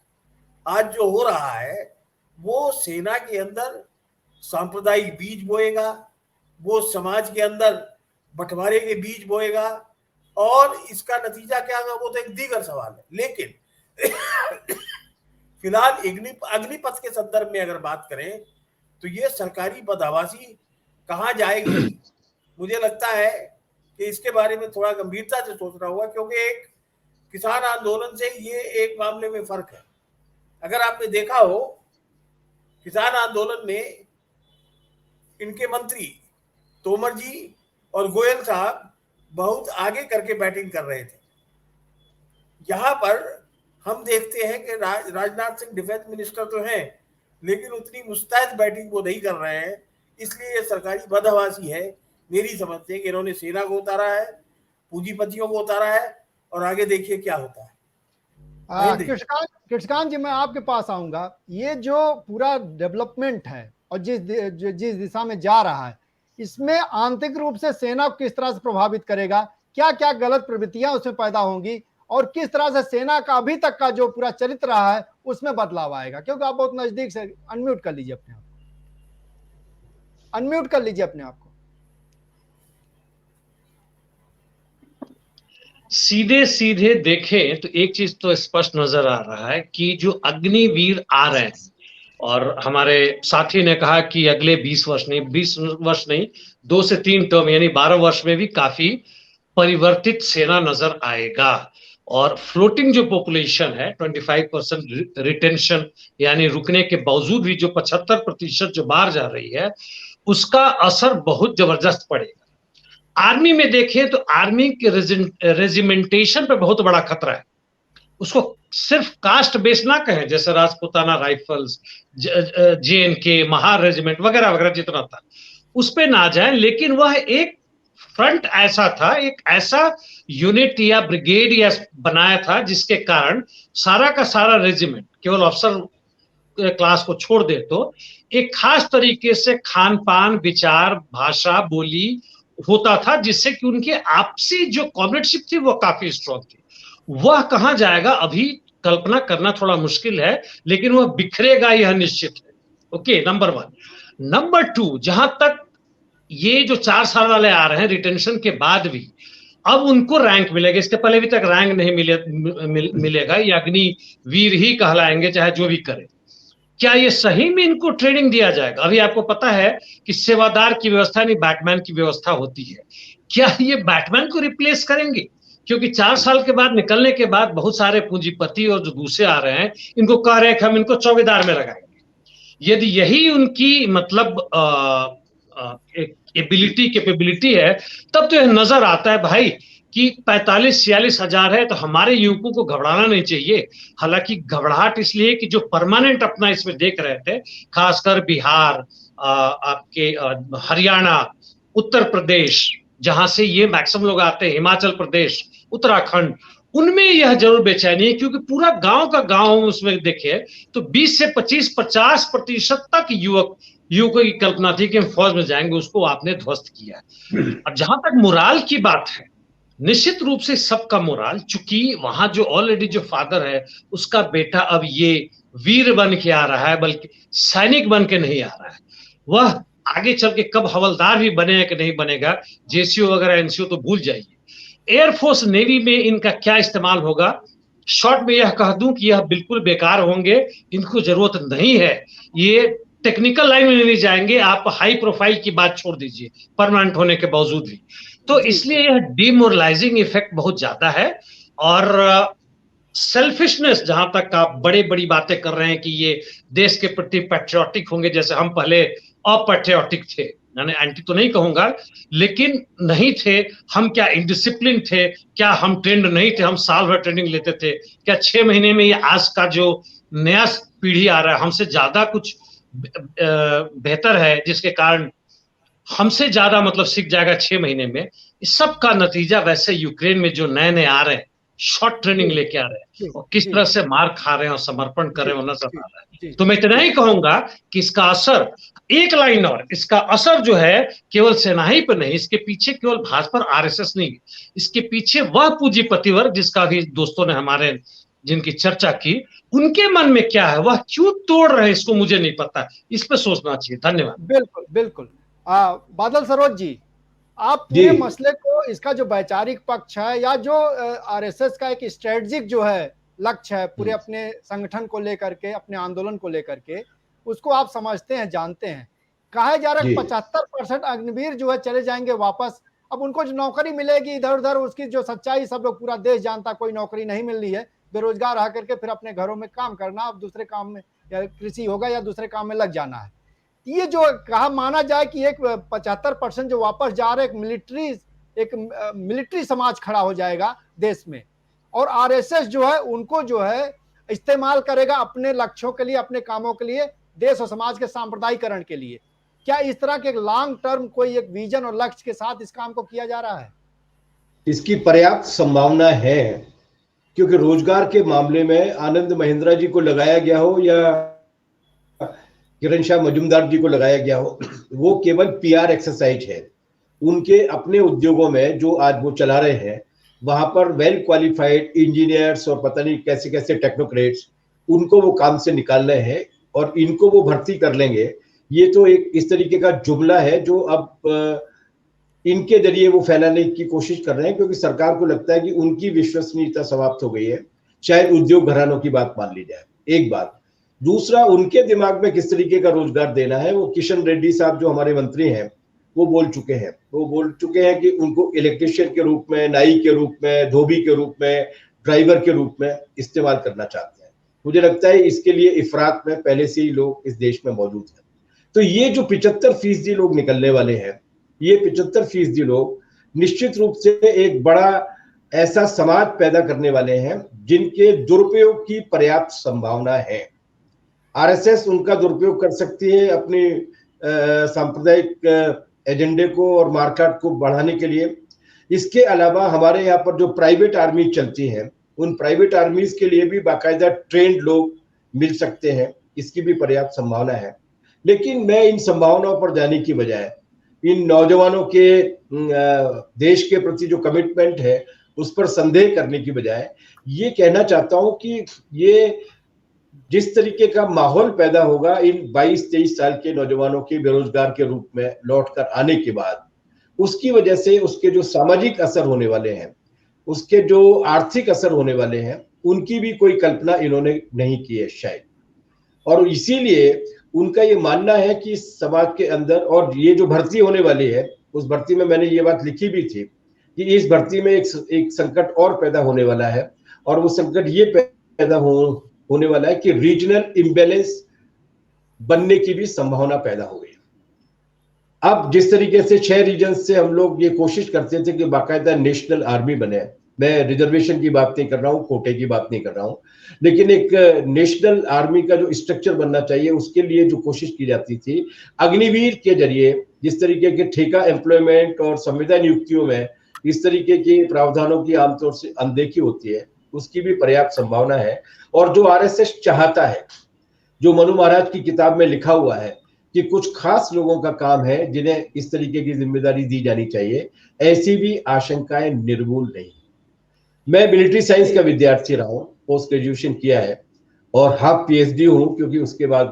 [SPEAKER 5] आज जो हो रहा है, वो सेना के अंदर सांप्रदायिक बीज बोएगा, वो समाज के अंदर बंटवारे के बीज बोएगा, और इसका नतीजा क्या होगा वो तो एक दीगर सवाल है। लेकिन फिलहाल अग्निपथ के संदर्भ में अगर बात करें तो ये सरकारी बदहवासी कहाँ जाएगी, मुझे लगता है कि इसके बारे में थोड़ा गंभीरता से सोचना होगा, क्योंकि एक किसान आंदोलन से ये एक मामले में फर्क है। अगर आपने देखा हो, किसान आंदोलन में इनके मंत्री तोमर जी और गोयल साहब बहुत आगे करके बैटिंग कर रहे थे। यहाँ पर हम देखते हैं कि राजनाथ सिंह डिफेंस मिनिस्टर तो हैं, लेकिन उतनी मुस्तैद बैटिंग वो नहीं कर रहे हैं। इसलिए ये सरकारी बदहवासी है मेरी समझ से, कि इन्होंने सेना को उतारा है, पूंजीपतियों को उतारा है, और आगे देखिए क्या होता है।
[SPEAKER 1] कृष्णकांत जी, मैं आपके पास आऊंगा। ये जो पूरा डेवलपमेंट है और जिस दिशा में जा रहा है, इसमें आंतरिक रूप से सेना को किस तरह से प्रभावित करेगा, क्या क्या गलत प्रवृत्तियां उसमें पैदा होंगी, और किस तरह से सेना का अभी तक का जो पूरा चरित्र रहा है उसमें बदलाव आएगा? क्योंकि आप बहुत नजदीक से अनम्यूट कर लीजिए अपने आप को, अनम्यूट कर लीजिए अपने आप को।
[SPEAKER 2] सीधे सीधे देखें तो एक चीज तो स्पष्ट नजर आ रहा है कि जो अग्निवीर आ रहे हैं, और हमारे साथी ने कहा कि अगले 20 वर्ष नहीं 2 से 3 टर्म यानी 12 वर्ष में भी काफी परिवर्तित सेना नजर आएगा। और फ्लोटिंग जो पॉपुलेशन है 25% रिटेंशन, यानी रुकने के बावजूद भी जो 75% जो बाहर जा रही है, उसका असर बहुत जबरदस्त पड़ेगा। आर्मी में देखें तो आर्मी के रेजिमेंटेशन पे बहुत बड़ा खतरा है। उसको सिर्फ कास्ट बेस ना कहें, जैसे Rajputana rifles, JNK, Mahar regiment वगैरह वगैरह जितना था उस पे ना जाए, लेकिन वह एक फ्रंट ऐसा था, एक ऐसा यूनिट या ब्रिगेड या बनाया था जिसके कारण सारा का सारा रेजिमेंट केवल अफसर क्लास को छोड़ दे तो एक खास तरीके से खान पान, विचार, भाषा, बोली होता था, जिससे कि उनकी आपसी जो कॉम्रेडशिप थी वो काफी स्ट्रॉन्ग थी। वह कहां जाएगा अभी कल्पना करना थोड़ा मुश्किल है, लेकिन वह बिखरेगा यह निश्चित है। Okay, number 1। नंबर 2, जहां तक ये जो 4 साल वाले आ रहे हैं रिटेंशन के बाद भी, अब उनको रैंक मिलेगा। इसके पहले भी तक रैंक नहीं मिलेगा, ये अग्निवीर ही कहलाएंगे चाहे जो भी करे। क्या ये सही में इनको ट्रेनिंग दिया जाएगा? अभी आपको पता है कि सेवादार की व्यवस्था नहीं बैटमैन की व्यवस्था होती है। क्या ये बैटमैन को रिप्लेस करेंगे? क्योंकि 4 साल के बाद निकलने के बाद बहुत सारे पूंजीपति और जो दूसरे आ रहे हैं इनको कह रहे हैं कि हम इनको चौकीदार में लगाएंगे। यदि यही उनकी मतलब कैपेबिलिटी है, तब तो यह नजर आता है भाई कि 45-46 हजार है तो हमारे युवकों को घबराना नहीं चाहिए। हालांकि घबराहट इसलिए कि जो परमानेंट अपना इसमें देख रहे थे, खासकर बिहार, आपके हरियाणा, उत्तर प्रदेश, जहां से ये मैक्सिमम लोग आते हैं, हिमाचल प्रदेश, उत्तराखंड, उनमें यह जरूर बेचैनी है, क्योंकि पूरा गांव का गांव उसमें देखे तो 20 से 50% तक युवकों की कल्पना थी कि हम फौज में जाएंगे, उसको आपने ध्वस्त किया। अब जहां तक मोराल की बात है, निश्चित रूप से सबका मोराल, चूंकि वहां जो ऑलरेडी जो फादर है उसका बेटा अब ये वीर बन के आ रहा है, बल्कि सैनिक बन के नहीं आ रहा है। वह आगे चल के कब हवलदार भी बनेगा कि नहीं बनेगा, JCO वगैरह NCO तो भूल जाइए। एयरफोर्स नेवी में इनका क्या इस्तेमाल होगा, शॉर्ट में यह कह दूं कि यह बिल्कुल बेकार होंगे, इनको जरूरत नहीं है। ये टेक्निकल लाइन में नहीं जाएंगे, आप हाई प्रोफाइल की बात छोड़ दीजिए परमानेंट होने के बावजूद भी। तो इसलिए यह डिमोरलाइजिंग इफेक्ट बहुत ज्यादा है। और सेल्फिशनेस, जहां तक आप बड़ी बातें कर रहे हैं कि ये देश के प्रति पैट्रियोटिक होंगे, जैसे हम पहले अपैट्रियोटिक थे, यानी एंटी तो नहीं कहूंगा, लेकिन नहीं थे हम। क्या इंडिसिप्लिन थे? क्या हम ट्रेंड नहीं थे? हम साल भर ट्रेनिंग लेते थे? क्या 6 महीने में ये आज का जो नया पीढ़ी आ रहा है हमसे ज्यादा कुछ बेहतर है, जिसके कारण हमसे ज्यादा मतलब सीख जाएगा 6 महीने में? इस सब का नतीजा वैसे यूक्रेन में जो नए आ रहे हैं, शॉर्ट ट्रेनिंग लेके आ रहे हैं और किस तरह से मार खा रहे हैं और समर्पण कर रहे हैं, नजर आ रहा है। तो मैं इतना ही कहूंगा कि इसका असर, एक लाइन और, इसका असर जो है केवल सेना ही पर नहीं, इसके पीछे केवल भाजपा RSS नहीं, इसके पीछे वह पूंजीपति वर्ग जिसका भी दोस्तों ने हमारे जिनकी चर्चा की, उनके मन में क्या है, वह क्यों तोड़ रहे हैं, इसको मुझे नहीं पता। इस पर सोचना चाहिए। धन्यवाद।
[SPEAKER 1] बिल्कुल बिल्कुल। बादल सरोज जी, आप
[SPEAKER 3] जी
[SPEAKER 1] पूरे मसले को, इसका जो वैचारिक पक्ष है या जो आरएसएस का एक स्ट्रेटजिक जो है लक्ष्य है पूरे अपने संगठन को लेकर के, अपने आंदोलन को लेकर के, उसको आप समझते हैं, जानते हैं। कहा जा रहा है 75% अग्निवीर जो है चले जाएंगे वापस। अब उनको जो नौकरी मिलेगी इधर उधर, उसकी जो सच्चाई सब लोग, पूरा देश जानता, कोई नौकरी नहीं मिल रही है, बेरोजगार रह करके फिर अपने घरों में काम करना, अब दूसरे काम में, या कृषि होगा या दूसरे काम में लग जाना है। ये जो कहा माना जाए कि एक 75% जो वापस जा रहे, एक मिलिट्री समाज खड़ा हो जाएगा देश में, और आरएसएस जो है उनको जो है इस्तेमाल करेगा अपने लक्ष्यों के लिए, अपने कामों के लिए, देश और समाज के सांप्रदायिकरण के लिए। क्या इस तरह के लॉन्ग टर्म कोई एक विजन और लक्ष्य के साथ इस काम को किया जा रहा है?
[SPEAKER 3] इसकी पर्याप्त संभावना है, क्योंकि रोजगार के मामले में आनंद महिंद्रा जी को लगाया गया हो या किरण शाह मजूमदार जी को लगाया गया हो, वो केवल पीआर एक्सरसाइज है। उनके अपने उद्योगों में जो आज वो चला रहे हैं, वहां पर वेल क्वालिफाइड इंजीनियर्स और पता नहीं कैसे कैसे टेक्नोक्रेट्स, उनको वो काम से निकाल रहे हैं और इनको वो भर्ती कर लेंगे। ये तो एक इस तरीके का जुमला है जो अब इनके जरिए वो फैलाने की कोशिश कर रहे हैं, क्योंकि सरकार को लगता है कि उनकी विश्वसनीयता समाप्त हो गई है, शायद उद्योग घरानों की बात मान ली जाए। एक बात। दूसरा, उनके दिमाग में किस तरीके का रोजगार देना है, वो किशन रेड्डी साहब जो हमारे मंत्री हैं वो बोल चुके हैं कि उनको इलेक्ट्रिशियन के रूप में, नाई के रूप में, धोबी के रूप में, ड्राइवर के रूप में इस्तेमाल करना चाहते हैं। मुझे लगता है इसके लिए इफरात में पहले से ही लोग इस देश में मौजूद हैं। तो ये जो 75% लोग निकलने वाले हैं, ये 75% लोग निश्चित रूप से एक बड़ा ऐसा समाज पैदा करने वाले हैं जिनके दुरुपयोग की पर्याप्त संभावना है। आरएसएस उनका दुरुपयोग कर सकती है अपनी सांप्रदायिक एजेंडे को और मार्केट को बढ़ाने के लिए। इसके अलावा हमारे यहाँ पर जो प्राइवेट आर्मी चलती हैं, उन प्राइवेट आर्मीज के लिए भी बाकायदा ट्रेंड लोग मिल सकते हैं, इसकी भी पर्याप्त संभावना है। लेकिन मैं इन संभावनाओं पर जाने की बजाय इन नौजवानों के देश के प्रति जो कमिटमेंट है उस पर संदेह करने की बजाय ये कहना चाहता हूं कि ये जिस तरीके का माहौल पैदा होगा इन 22-23 साल के नौजवानों के बेरोजगार के रूप में लौटकर आने के बाद, उसकी वजह से उसके जो सामाजिक असर होने वाले हैं, उसके जो आर्थिक असर होने वाले हैं, उनकी भी कोई कल्पना इन्होंने नहीं की है शायद। और इसीलिए उनका ये मानना है कि समाज के अंदर, और ये जो भर्ती होने वाली है, उस भर्ती में मैंने ये बात लिखी भी थी कि इस भर्ती में एक संकट और पैदा होने वाला है, और वो संकट ये पैदा होने वाला है कि रीजनल इम्बैलेंस बनने की भी संभावना पैदा हो गई। अब जिस तरीके से 6 रीजन से हम लोग ये कोशिश करते थे कि बाकायदा नेशनल आर्मी बने, मैं रिजर्वेशन की बात नहीं कर रहा हूँ, कोटे की बात नहीं कर रहा हूँ, लेकिन एक नेशनल आर्मी का जो स्ट्रक्चर बनना चाहिए उसके लिए जो कोशिश की जाती थी, अग्निवीर के जरिए जिस तरीके के ठेका एम्प्लॉयमेंट और संविदा नियुक्तियों में इस तरीके के प्रावधानों की आमतौर से अनदेखी होती है, उसकी भी पर्याप्त संभावना है। और जो आरएसएस चाहता है, जो मनु महाराज की किताब में लिखा हुआ है कि कुछ खास लोगों का काम है जिन्हें इस तरीके की जिम्मेदारी दी जानी चाहिए, ऐसी भी आशंकाएं निर्मूल नहीं। मैं मिलिट्री साइंस का विद्यार्थी रहा हूँ, पोस्ट ग्रेजुएशन किया है और हाफ पीएचडी हूँ, क्योंकि उसके बाद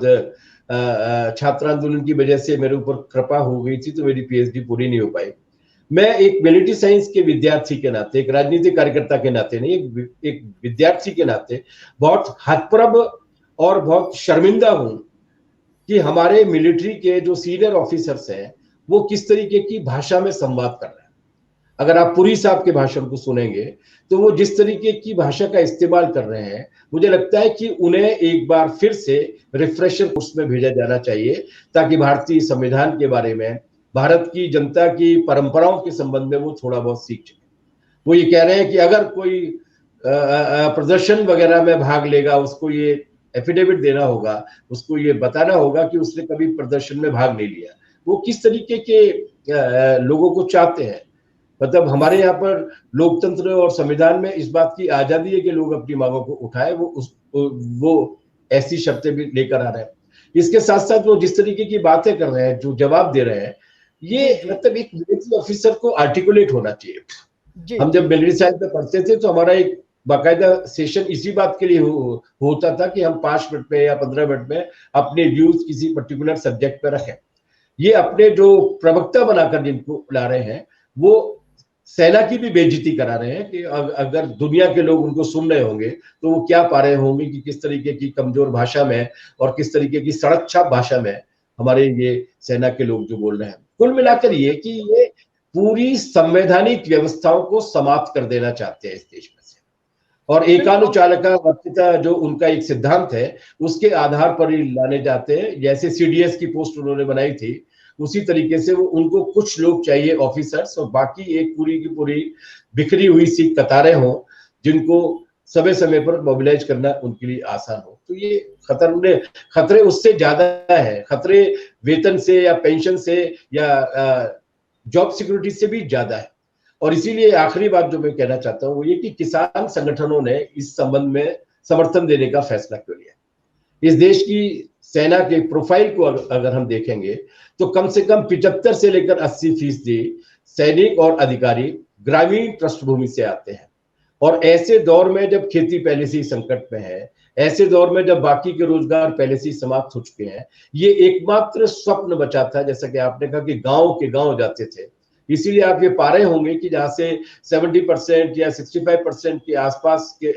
[SPEAKER 3] छात्र आंदोलन की वजह से मेरे ऊपर कृपा हो गई थी तो मेरी पीएचडी पूरी नहीं हो पाई। मैं एक मिलिट्री साइंस के विद्यार्थी के नाते, एक राजनीतिक कार्यकर्ता के नाते नहीं, एक विद्यार्थी के नाते बहुत हतप्रभ और बहुत शर्मिंदा हूं कि हमारे मिलिट्री के जो सीनियर ऑफिसर्स हैं वो किस तरीके की भाषा में संवाद कर रहे हैं। अगर आप पुरी साहब के भाषण को सुनेंगे तो वो जिस तरीके की भाषा का इस्तेमाल कर रहे हैं, मुझे लगता है कि उन्हें एक बार फिर से रिफ्रेशर कोर्स में भेजा जाना चाहिए, ताकि भारतीय संविधान के बारे में, भारत की जनता की परंपराओं के संबंध में वो थोड़ा बहुत सीख सके। वो ये कह रहे हैं कि अगर कोई प्रदर्शन वगैरह में भाग लेगा, उसको ये एफिडेविट देना होगा, उसको ये बताना होगा कि उसने कभी प्रदर्शन में भाग नहीं लिया। वो किस तरीके के लोगों को चाहते हैं। मतलब हमारे यहाँ पर लोकतंत्र और संविधान में इस बात की आजादी है कि लोग अपनी मांगों को उठाए, वो ऐसी शर्तें भी लेकर आ रहे हैं। इसके साथ साथ वो जिस तरीके की बातें कर रहे हैं, जो जवाब दे रहे हैं, ये मतलब एक मिलिट्री ऑफिसर को आर्टिकुलेट होना चाहिए। हम जब मिलिट्री साइंस में पढ़ते थे तो हमारा एक बाकायदा सेशन इसी बात के लिए होता था कि हम 5 मिनट में या 15 मिनट में अपने व्यूज किसी पर्टिकुलर सब्जेक्ट पर रखें। ये अपने जो प्रवक्ता बनाकर जिनको ला रहे हैं वो सेना की भी बेइज्जती करा रहे हैं कि अगर दुनिया के लोग उनको सुन रहे होंगे तो वो क्या पा रहे होंगे कि किस तरीके की कमजोर भाषा में और किस तरीके की सड़क छाप भाषा में हमारे ये सेना के लोग जो बोल रहे हैं। कुल मिलाकर ये कि ये पूरी संवैधानिक व्यवस्थाओं को समाप्त कर देना चाहते हैं इस देश में से, और एकानुचालका वर्तिता जो उनका एक सिद्धांत है उसके आधार पर ही लाने जाते हैं। जैसे सीडीएस की पोस्ट उन्होंने बनाई थी उसी तरीके से वो उनको कुछ लोग चाहिए ऑफिसर्स, और बाकी एक पूरी की पूरी बिखरी हुई सी कतारें हों जिनको समय समय पर मोबिलाइज करना उनके लिए आसान हो। तो ये खतरे उससे ज्यादा है, खतरे वेतन से या पेंशन से या जॉब सिक्योरिटी से भी ज्यादा है। और इसीलिए आखिरी बात जो मैं कहना चाहता हूँ वो ये कि किसान संगठनों ने इस संबंध में समर्थन देने का फैसला क्यों लिया। इस देश की सेना के प्रोफाइल को अगर हम देखेंगे तो कम से कम 75 से लेकर 80% सैनिक और अधिकारी ग्रामीण पृष्ठभूमि से आते हैं। और ऐसे दौर में जब खेती पहले से ही संकट में है, ऐसे दौर में जब बाकी के रोजगार पहले से ही समाप्त हो चुके हैं, ये एकमात्र स्वप्न बचा था, जैसा कि आपने कहा कि गांव के गांव जाते थे। इसीलिए आप ये पा रहे होंगे कि जहां से 70% या 65% के आसपास के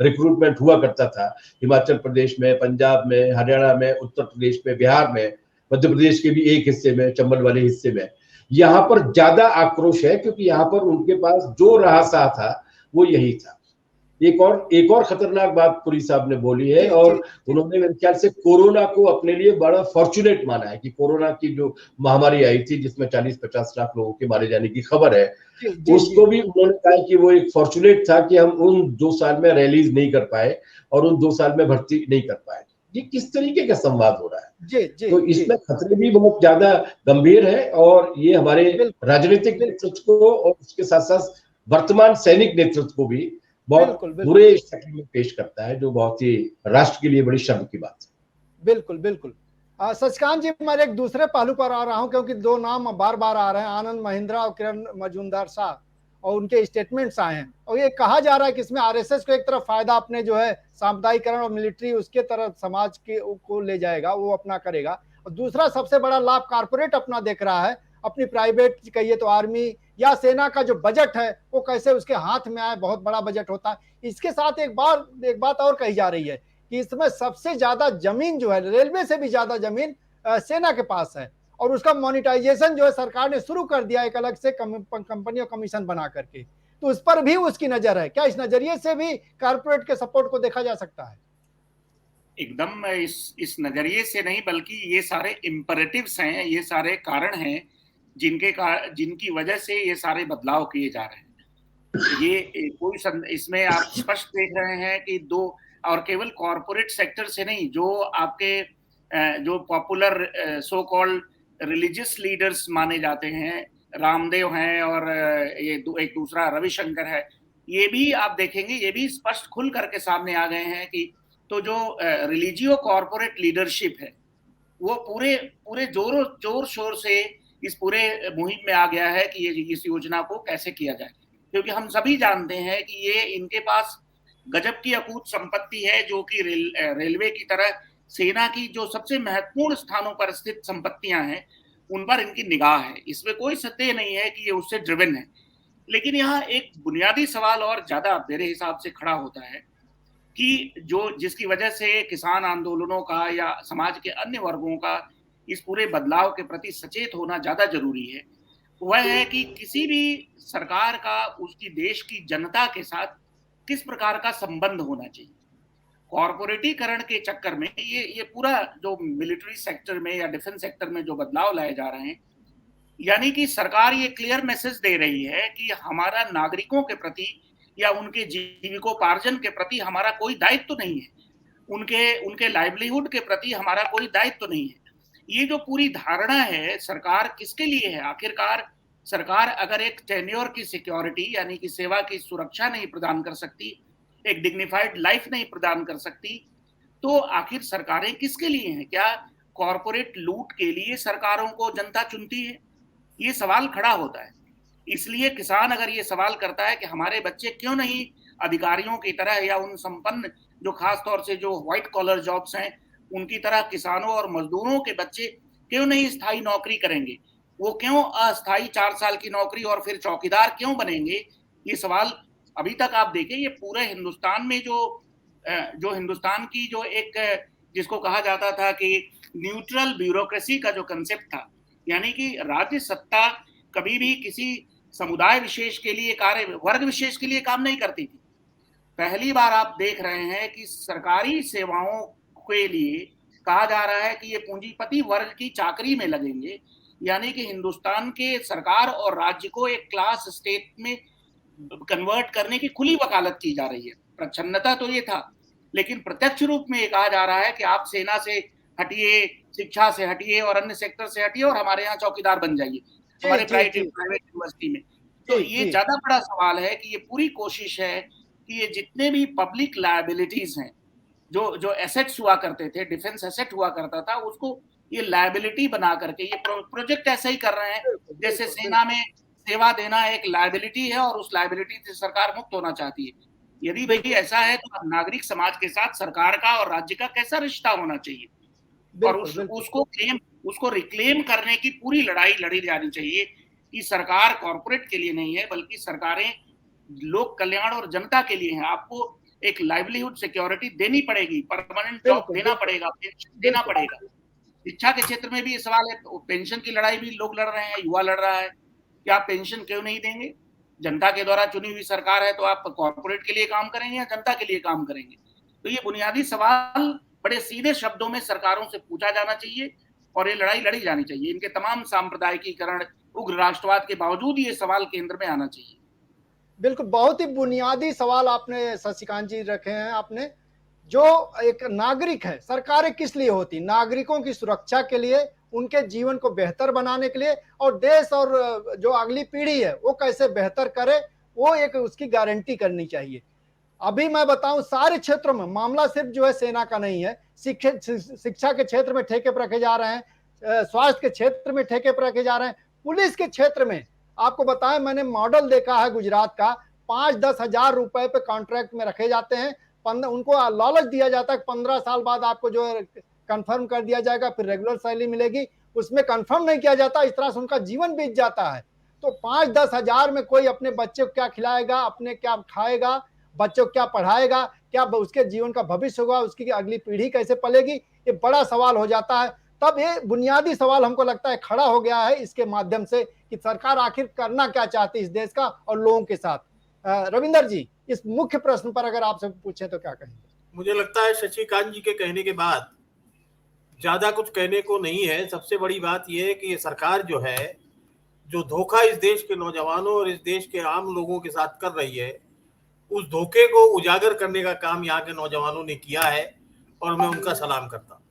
[SPEAKER 3] रिक्रूटमेंट हुआ करता था, हिमाचल प्रदेश में, पंजाब में, हरियाणा में, उत्तर प्रदेश में, बिहार में, मध्य प्रदेश के भी एक हिस्से में, चंबल वाले हिस्से में, यहाँ पर ज्यादा आक्रोश है क्योंकि यहाँ पर उनके पास जो रहा था वो यही था। एक और खतरनाक बात पुरी साहब ने बोली है, और उन्होंने मेरे ख्याल से कोरोना को अपने लिए बड़ा फॉर्चुनेट माना है कि कोरोना की जो महामारी आई थी जिसमें 40-50 लाख लोगों के मारे जाने की खबर है, उसको भी उन्होंने कहा कि वो एक फॉर्चुनेट था कि हम उन 2 साल में रैलीज नहीं कर पाए और उन 2 साल में भर्ती नहीं कर पाए। ये किस तरीके का संवाद हो रहा है? तो इसमें खतरे भी बहुत ज्यादा गंभीर है, और ये हमारे राजनीतिक नेतृत्व को और उसके साथ साथ वर्तमान सैनिक नेतृत्व को भी बहुत बुरे शक्ल में पेश करता है, जो बहुत ही राष्ट्र के लिए बड़ी शर्म की बात है।
[SPEAKER 1] बिल्कुल बिल्कुल। शशिकांत जी, मैं एक दूसरे पहलू पर आ रहा हूं क्योंकि 2 नाम बार बार आ रहे हैं, आनंद महिंद्रा और किरण मजूमदार शाह, और उनके स्टेटमेंट्स आए हैं और ये कहा जा रहा है कि इसमें आरएसएस को एक तरफ फायदा अपने जो है सामुदायिकरण और मिलिट्री उसके तरफ समाज के को ले जाएगा, वो अपना करेगा, और दूसरा सबसे बड़ा लाभ कारपोरेट अपना देख रहा है, अपनी प्राइवेट कहिए तो आर्मी या सेना का जो बजट है वो कैसे उसके हाथ में आए, बहुत बड़ा बजट होता है। इसके साथ एक बात और कही जा रही है कि इसमें सबसे ज्यादा जमीन जो है, रेलवे से भी ज्यादा जमीन सेना के पास है, और उसका मोनेटाइजेशन जो है सरकार ने शुरू कर दिया एक अलग से कंपनी और कमीशन बना करके, तो उस पर भी उसकी नजर है। क्या इस नजरिए से भी कारपोरेट के सपोर्ट को देखा जा सकता है?
[SPEAKER 4] एकदम इस नजरिए से नहीं, बल्कि ये सारे इम्परेटिव्स हैं, ये सारे कारण हैं जिनकी वजह से ये सारे बदलाव किए जा रहे हैं। ये कोई इसमें आप स्पष्ट देख रहे हैं कि दो, और केवल कॉरपोरेट सेक्टर से नहीं, जो आपके जो popular so called religious leaders माने जाते हैं, रामदेव हैं और ये एक दूसरा रविशंकर है, ये भी आप देखेंगे, ये भी स्पष्ट खुल करके सामने आ गए हैं कि तो जो रिलीजियो कॉरपोरेट लीडरशिप है वो पूरे जोर शोर से इस पूरे मुहिम में आ गया है कि ये इस योजना को कैसे किया जाए, क्योंकि हम सभी जानते हैं कि ये इनके पास गजब की अकूत संपत्ति है, जो कि रेलवे की तरह सेना की जो सबसे महत्वपूर्ण स्थानों पर स्थित संपत्तियां हैं उन पर इनकी निगाह है। इसमें कोई संदेह नहीं है कि ये उससे ड्रिवन है। लेकिन यहाँ एक बुनियादी सवाल और ज्यादा मेरे हिसाब से खड़ा होता है कि जिसकी वजह से किसान आंदोलनों का या समाज के अन्य वर्गों का इस पूरे बदलाव के प्रति सचेत होना ज्यादा जरूरी है, वह है कि किसी भी सरकार का उसकी देश की जनता के साथ किस प्रकार का संबंध होना चाहिए। कॉर्पोरेटीकरण के चक्कर में ये पूरा जो मिलिट्री सेक्टर में या डिफेंस सेक्टर में जो बदलाव लाए जा रहे हैं, यानी कि सरकार ये क्लियर मैसेज दे रही है कि हमारा नागरिकों के प्रति या उनके जीविकोपार्जन के प्रति हमारा कोई दायित्व तो नहीं है, उनके लाइवलीहुड के प्रति हमारा कोई दायित्व तो नहीं है। ये जो पूरी धारणा है सरकार किसके लिए है? आखिरकार सरकार अगर एक टेन्योर की सिक्योरिटी यानी कि सेवा की सुरक्षा नहीं प्रदान कर सकती, एक डिग्निफाइड लाइफ नहीं प्रदान कर सकती, तो आखिर सरकारें किसके लिए हैं? क्या कॉरपोरेट लूट के लिए सरकारों को जनता चुनती है? ये सवाल खड़ा होता है। इसलिए किसान अगर ये सवाल करता है कि हमारे बच्चे क्यों नहीं अधिकारियों की तरह या उन संपन्न जो खास तौर से जो व्हाइट कॉलर जॉब्स हैं उनकी तरह किसानों और मजदूरों के बच्चे क्यों नहीं स्थायी नौकरी करेंगे? वो क्यों अस्थायी 4 साल की नौकरी और फिर चौकीदार क्यों बनेंगे? ये सवाल अभी तक आप देखें, ये पूरे हिंदुस्तान में जो हिंदुस्तान की जो एक जिसको कहा जाता था कि न्यूट्रल ब्यूरोक्रेसी का जो कंसेप्ट था, यानी कि राज्य सत्ता कभी भी किसी समुदाय विशेष के लिए वर्ग विशेष के लिए काम नहीं करती थी। पहली बार आप देख रहे हैं कि सरकारी सेवाओं के लिए कहा जा रहा है कि ये पूंजीपति वर्ग की चाकरी में लगेंगे, यानी कि हिंदुस्तान के सरकार और राज्य को एक क्लास स्टेट में कन्वर्ट करने की खुली वकालत की जा रही है। प्रच्छन्नता तो ये था, लेकिन प्रत्यक्ष रूप में ये कहा जा रहा है कि आप सेना से हटिए, शिक्षा से हटिए और अन्य सेक्टर से हटिए और हमारे यहाँ चौकीदार बन जाइए हमारे प्राइवेट यूनिवर्सिटी में। तो ये ज्यादा बड़ा सवाल है कि ये पूरी कोशिश है कि ये जितने भी पब्लिक लायबिलिटीज हैं, जो एसेट्स हुआ करते थे, डिफेंस एसेट हुआ करता था, उसको ये लायबिलिटी बना करके ये प्रोजेक्ट ऐसे ही कर रहे हैं जैसे सेना में सेवा देना एक लायबिलिटी है और उस लायबिलिटी से सरकार मुक्त होना चाहती है। यदि भाई ऐसा है तो नागरिक समाज के साथ सरकार का और राज्य का कैसा रिश्ता होना चाहिए और उसको रिक्लेम करने की पूरी लड़ाई लड़ी जानी चाहिए कि सरकार कॉर्पोरेट के लिए नहीं है बल्कि सरकारें लोक कल्याण और जनता के लिए है। आपको एक लाइवलीहुड सिक्योरिटी देनी पड़ेगी, परमानेंट जॉब देना पड़ेगा, पेंशन देना पड़ेगा। शिक्षा के क्षेत्र में भी ये सवाल है, पेंशन की लड़ाई भी लोग लड़ रहे हैं, युवा लड़ रहा है कि आप पेंशन क्यों नहीं देंगे? जनता के द्वारा चुनी हुई सरकार है तो आप कॉर्पोरेट के लिए काम करेंगे या जनता के लिए काम करेंगे? तो ये बुनियादी सवाल बड़े सीधे शब्दों में सरकारों से पूछा जाना चाहिए और ये लड़ाई लड़ी जानी चाहिए। इनके तमाम सांप्रदायिकीकरण, उग्र राष्ट्रवाद के बावजूद ये सवाल केंद्र में आना चाहिए।
[SPEAKER 1] बिल्कुल, बहुत ही बुनियादी सवाल आपने शशिकांत जी रखे हैं। आपने जो एक नागरिक है, सरकारें किस लिए होती? नागरिकों की सुरक्षा के लिए, उनके जीवन को बेहतर बनाने के लिए और देश और जो अगली पीढ़ी है वो कैसे बेहतर करे, वो एक उसकी गारंटी करनी चाहिए। अभी मैं बताऊं, सारे क्षेत्रों में मामला सिर्फ जो है सेना का नहीं है। शिक्षा के क्षेत्र में ठेके पर रखे जा रहे हैं, स्वास्थ्य के क्षेत्र में ठेके पर रखे जा रहे हैं, पुलिस के क्षेत्र में आपको बताएं, मैंने मॉडल देखा है गुजरात का, 5-10 हजार रुपए पे कॉन्ट्रैक्ट में रखे जाते हैं। उनको लालच दिया जाता है 15 साल बाद आपको जो है कंफर्म कर दिया जाएगा, फिर रेगुलर सैलरी मिलेगी। उसमें कंफर्म नहीं किया जाता, इस तरह से उनका जीवन बीत जाता है। तो 5-10 हजार में कोई अपने बच्चे को क्या खिलाएगा, अपने क्या खाएगा, बच्चों को क्या पढ़ाएगा, क्या उसके जीवन का भविष्य होगा, उसकी अगली पीढ़ी कैसे पलेगी, ये बड़ा सवाल हो जाता है। तब ये बुनियादी सवाल हमको लगता है खड़ा हो गया है इसके माध्यम से कि सरकार आखिर करना क्या चाहती है इस देश का और लोगों के साथ। रविंदर जी, इस मुख्य प्रश्न पर अगर आपसे पूछें तो क्या कहेंगे?
[SPEAKER 5] मुझे लगता है शशिकांत जी के कहने के बाद ज्यादा कुछ कहने को नहीं है। सबसे बड़ी बात यह है कि ये सरकार जो है, जो धोखा इस देश के नौजवानों और इस देश के आम लोगों के साथ कर रही है, उस धोखे को उजागर करने का काम यहाँ के नौजवानों ने किया है और मैं उनका सलाम करता हूँ।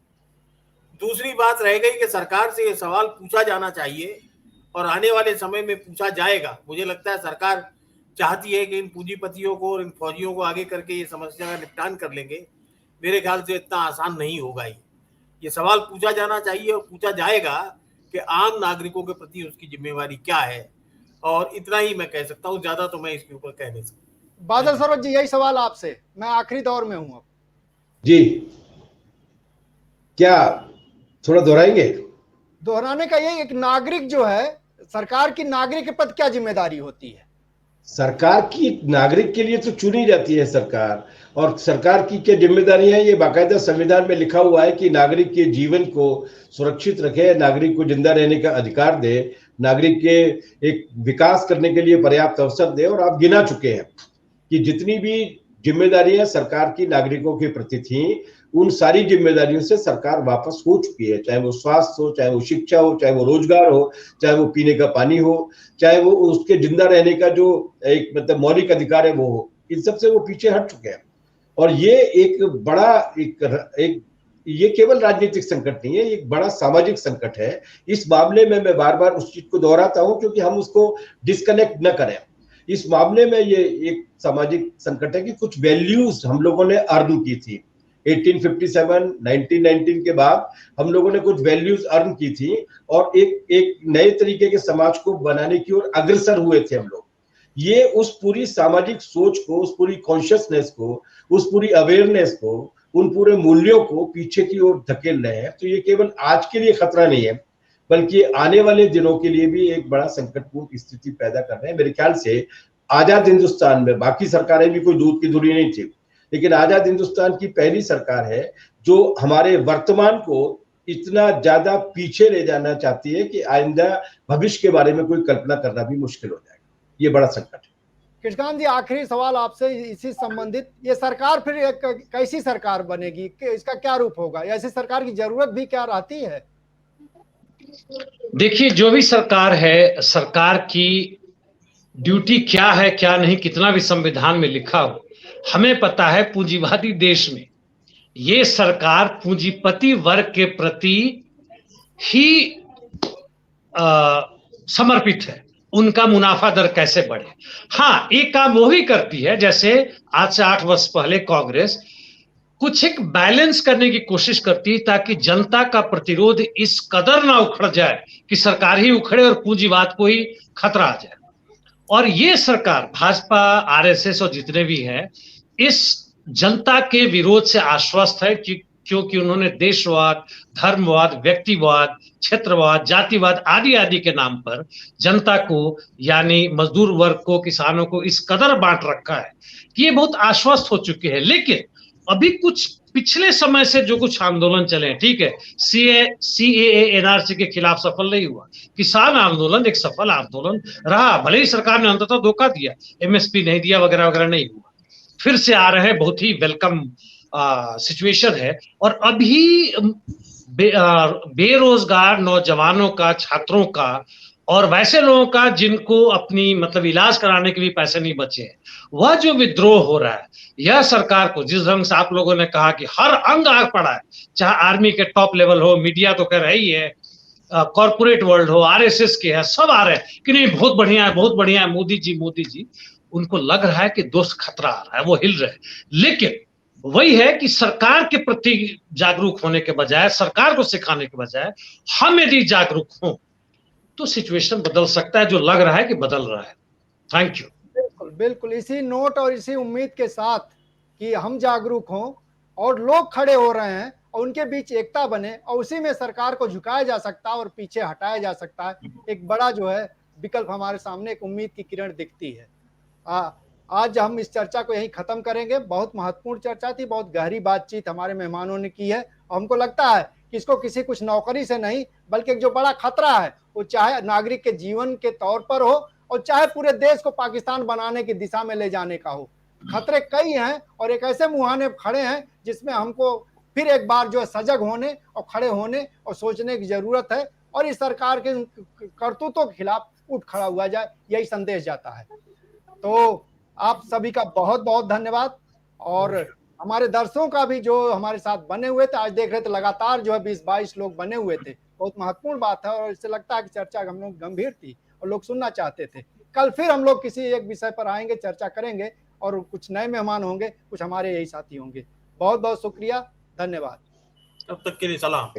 [SPEAKER 5] दूसरी बात रह गई कि सरकार से ये सवाल पूछा जाना चाहिए और आने वाले समय में पूछा जाएगा। मुझे लगता है सरकार चाहती है कि इन पूंजीपतियों को और इन फौजियों को आगे करके ये समस्या का निपटान कर लेंगे। मेरे ख्याल से इतना आसान नहीं होगा। ये सवाल पूछा जाना चाहिए और पूछा जाएगा कि आम नागरिकों के प्रति उसकी जिम्मेवारी क्या है, और इतना ही मैं कह सकता हूँ, ज्यादा तो मैं इसके ऊपर कह नहीं सकता।
[SPEAKER 1] बादल सरोज जी, यही सवाल आपसे, मैं आखिरी दौर में हूँ अब
[SPEAKER 3] जी, क्या थोड़ा दोहराएंगे?
[SPEAKER 1] दोहराने का यही, एक नागरिक जो है, सरकार की नागरिक के प्रति क्या जिम्मेदारी होती है?
[SPEAKER 3] सरकार की नागरिक के लिए तो चुनी जाती है सरकार, और सरकार की क्या जिम्मेदारी है ये बाकायदा संविधान में लिखा हुआ है कि नागरिक के जीवन को सुरक्षित रखे, नागरिक को जिंदा रहने का अधिकार दे, नागरिक के एक विकास करने के लिए पर्याप्त अवसर दे। और आप गिना चुके हैं कि जितनी भी जिम्मेदारियां सरकार की नागरिकों के प्रति थी, उन सारी जिम्मेदारियों से सरकार वापस हो चुकी है। चाहे वो स्वास्थ्य हो, चाहे वो शिक्षा हो, चाहे वो रोजगार हो, चाहे वो पीने का पानी हो, चाहे वो उसके जिंदा रहने का जो एक मतलब मौलिक अधिकार है वो हो, इन सब से वो पीछे हट चुके हैं। और ये एक बड़ा एक ये केवल राजनीतिक संकट नहीं है, एक बड़ा सामाजिक संकट है। इस मामले में मैं बार बार उस चीज को दोहराता हूं क्योंकि हम उसको डिस्कनेक्ट न करें। इस मामले में ये एक सामाजिक संकट है कि कुछ वैल्यूज हम लोगों ने अर्न की थी 1857, 1919 के बाद हम लोगों ने कुछ वैल्यूज अर्न की थी और एक नए तरीके के समाज को बनाने की ओर अग्रसर हुए थे हम लोग। ये उस पूरी सामाजिक सोच को, उस पूरी कॉन्शियसनेस को, उस पूरी अवेयरनेस को, उन पूरे मूल्यों को पीछे की ओर धकेल रहे हैं। तो ये केवल आज के लिए खतरा नहीं है, बल्कि आने वाले दिनों के लिए भी एक बड़ा संकटपूर्ण स्थिति पैदा कर रहे हैं। मेरे ख्याल से आजाद हिंदुस्तान में बाकी सरकारें भी कोई दूध की धुरी नहीं थी, लेकिन आजाद हिंदुस्तान की पहली सरकार है जो हमारे वर्तमान को इतना ज्यादा पीछे ले जाना चाहती है कि आइंदा भविष्य के बारे में कोई कल्पना करना भी मुश्किल हो जाएगा। ये बड़ा संकट है।
[SPEAKER 1] कृष्णकांत जी, आखिरी सवाल आपसे इसी संबंधित, ये सरकार फिर एक कैसी सरकार बनेगी, इसका क्या रूप होगा, ऐसी सरकार की जरूरत भी क्या रहती है?
[SPEAKER 2] देखिए, जो भी सरकार है, सरकार की ड्यूटी क्या है क्या नहीं, कितना भी संविधान में लिखा हो, हमें पता है पूंजीवादी देश में ये सरकार पूंजीपति वर्ग के प्रति ही समर्पित है, उनका मुनाफा दर कैसे बढ़े। हाँ, एक काम वो भी करती है, जैसे आज से 8 वर्ष पहले कांग्रेस कुछ एक बैलेंस करने की कोशिश करती है ताकि जनता का प्रतिरोध इस कदर ना उखड़ जाए कि सरकार ही उखड़े और पूंजीवाद को ही खतरा आ जाए। और ये सरकार भाजपा, आरएसएस और जितने भी हैं, इस जनता के विरोध से आश्वस्त है क्योंकि उन्होंने देशवाद, धर्मवाद, व्यक्तिवाद, क्षेत्रवाद, जातिवाद आदि आदि के नाम पर जनता को, यानी मजदूर वर्ग को, किसानों को इस कदर बांट रखा है कि ये बहुत आश्वस्त हो चुके हैं। लेकिन अभी कुछ पिछले समय से जो कुछ आंदोलन चले हैं, ठीक है, सीएए एनआरसी के खिलाफ सफल नहीं हुआ, किसान आंदोलन एक सफल आंदोलन रहा, भले ही सरकार ने अंततः धोखा दिया, एमएसपी नहीं दिया, वगैरह वगैरह नहीं हुआ, फिर से आ रहे हैं, बहुत ही वेलकम सिचुएशन है। और अभी बेरोजगार नौजवानों का, छात्रों का और वैसे लोगों का जिनको अपनी मतलब इलाज कराने के लिए पैसे नहीं बचे हैं, वह जो विद्रोह हो रहा है, यह सरकार को, जिस ढंग से आप लोगों ने कहा कि हर अंग आग पड़ा है, चाहे आर्मी के टॉप लेवल हो, मीडिया तो कह रही है, कॉर्पोरेट वर्ल्ड हो, आरएसएस के है, सब आ रहे हैं कि नहीं बहुत बढ़िया है, बहुत बढ़िया है, मोदी जी, उनको लग रहा है कि दोस्त खतरा आ रहा है, वो हिल रहे हैं। लेकिन वही है कि सरकार के प्रति जागरूक होने के बजाय, सरकार को सिखाने के बजाय हम यदि जागरूक हों तो सिचुएशन बदल सकता है, जो लग रहा है कि बदल रहा है। Thank you.
[SPEAKER 1] बिल्कुल बिल्कुल, इसी नोट और इसी उम्मीद के साथ कि हम जागरूक हों और लोग खड़े हो रहे हैं और उनके बीच एकता बने और उसी में सरकार को झुकाया जा सकता है और पीछे हटाया जा सकता है, एक बड़ा जो है विकल्प हमारे सामने, एक उम्मीद की किरण दिखती है। आज हम इस चर्चा को यहीं खत्म करेंगे। बहुत महत्वपूर्ण चर्चा थी, बहुत गहरी बातचीत हमारे मेहमानों ने की है और हमको लगता है कि इसको किसी कुछ नौकरी से नहीं, बल्कि एक जो बड़ा खतरा है वो चाहे नागरिक के जीवन के तौर पर हो और चाहे पूरे देश को पाकिस्तान बनाने की दिशा में ले जाने का हो। खतरे कई हैं और एक ऐसे मुहाने खड़े हैं जिसमें हमको फिर एक बार जो है सजग होने और खड़े होने और सोचने की जरूरत है और इस सरकार के करतूतों के खिलाफ उठ खड़ा हुआ जाए, यही संदेश जाता है। तो आप सभी का बहुत बहुत धन्यवाद और हमारे दर्शकों का भी जो हमारे साथ बने हुए थे, आज देख रहे थे लगातार जो है 20-22 लोग बने हुए थे, बहुत महत्वपूर्ण बात है और इससे लगता है कि चर्चा हम लोग गंभीर थी और लोग सुनना चाहते थे। कल फिर हम लोग किसी एक विषय पर आएंगे, चर्चा करेंगे और कुछ नए मेहमान होंगे, कुछ हमारे यही साथी होंगे। बहुत बहुत शुक्रिया, धन्यवाद।
[SPEAKER 5] तब तक के लिए सलाम।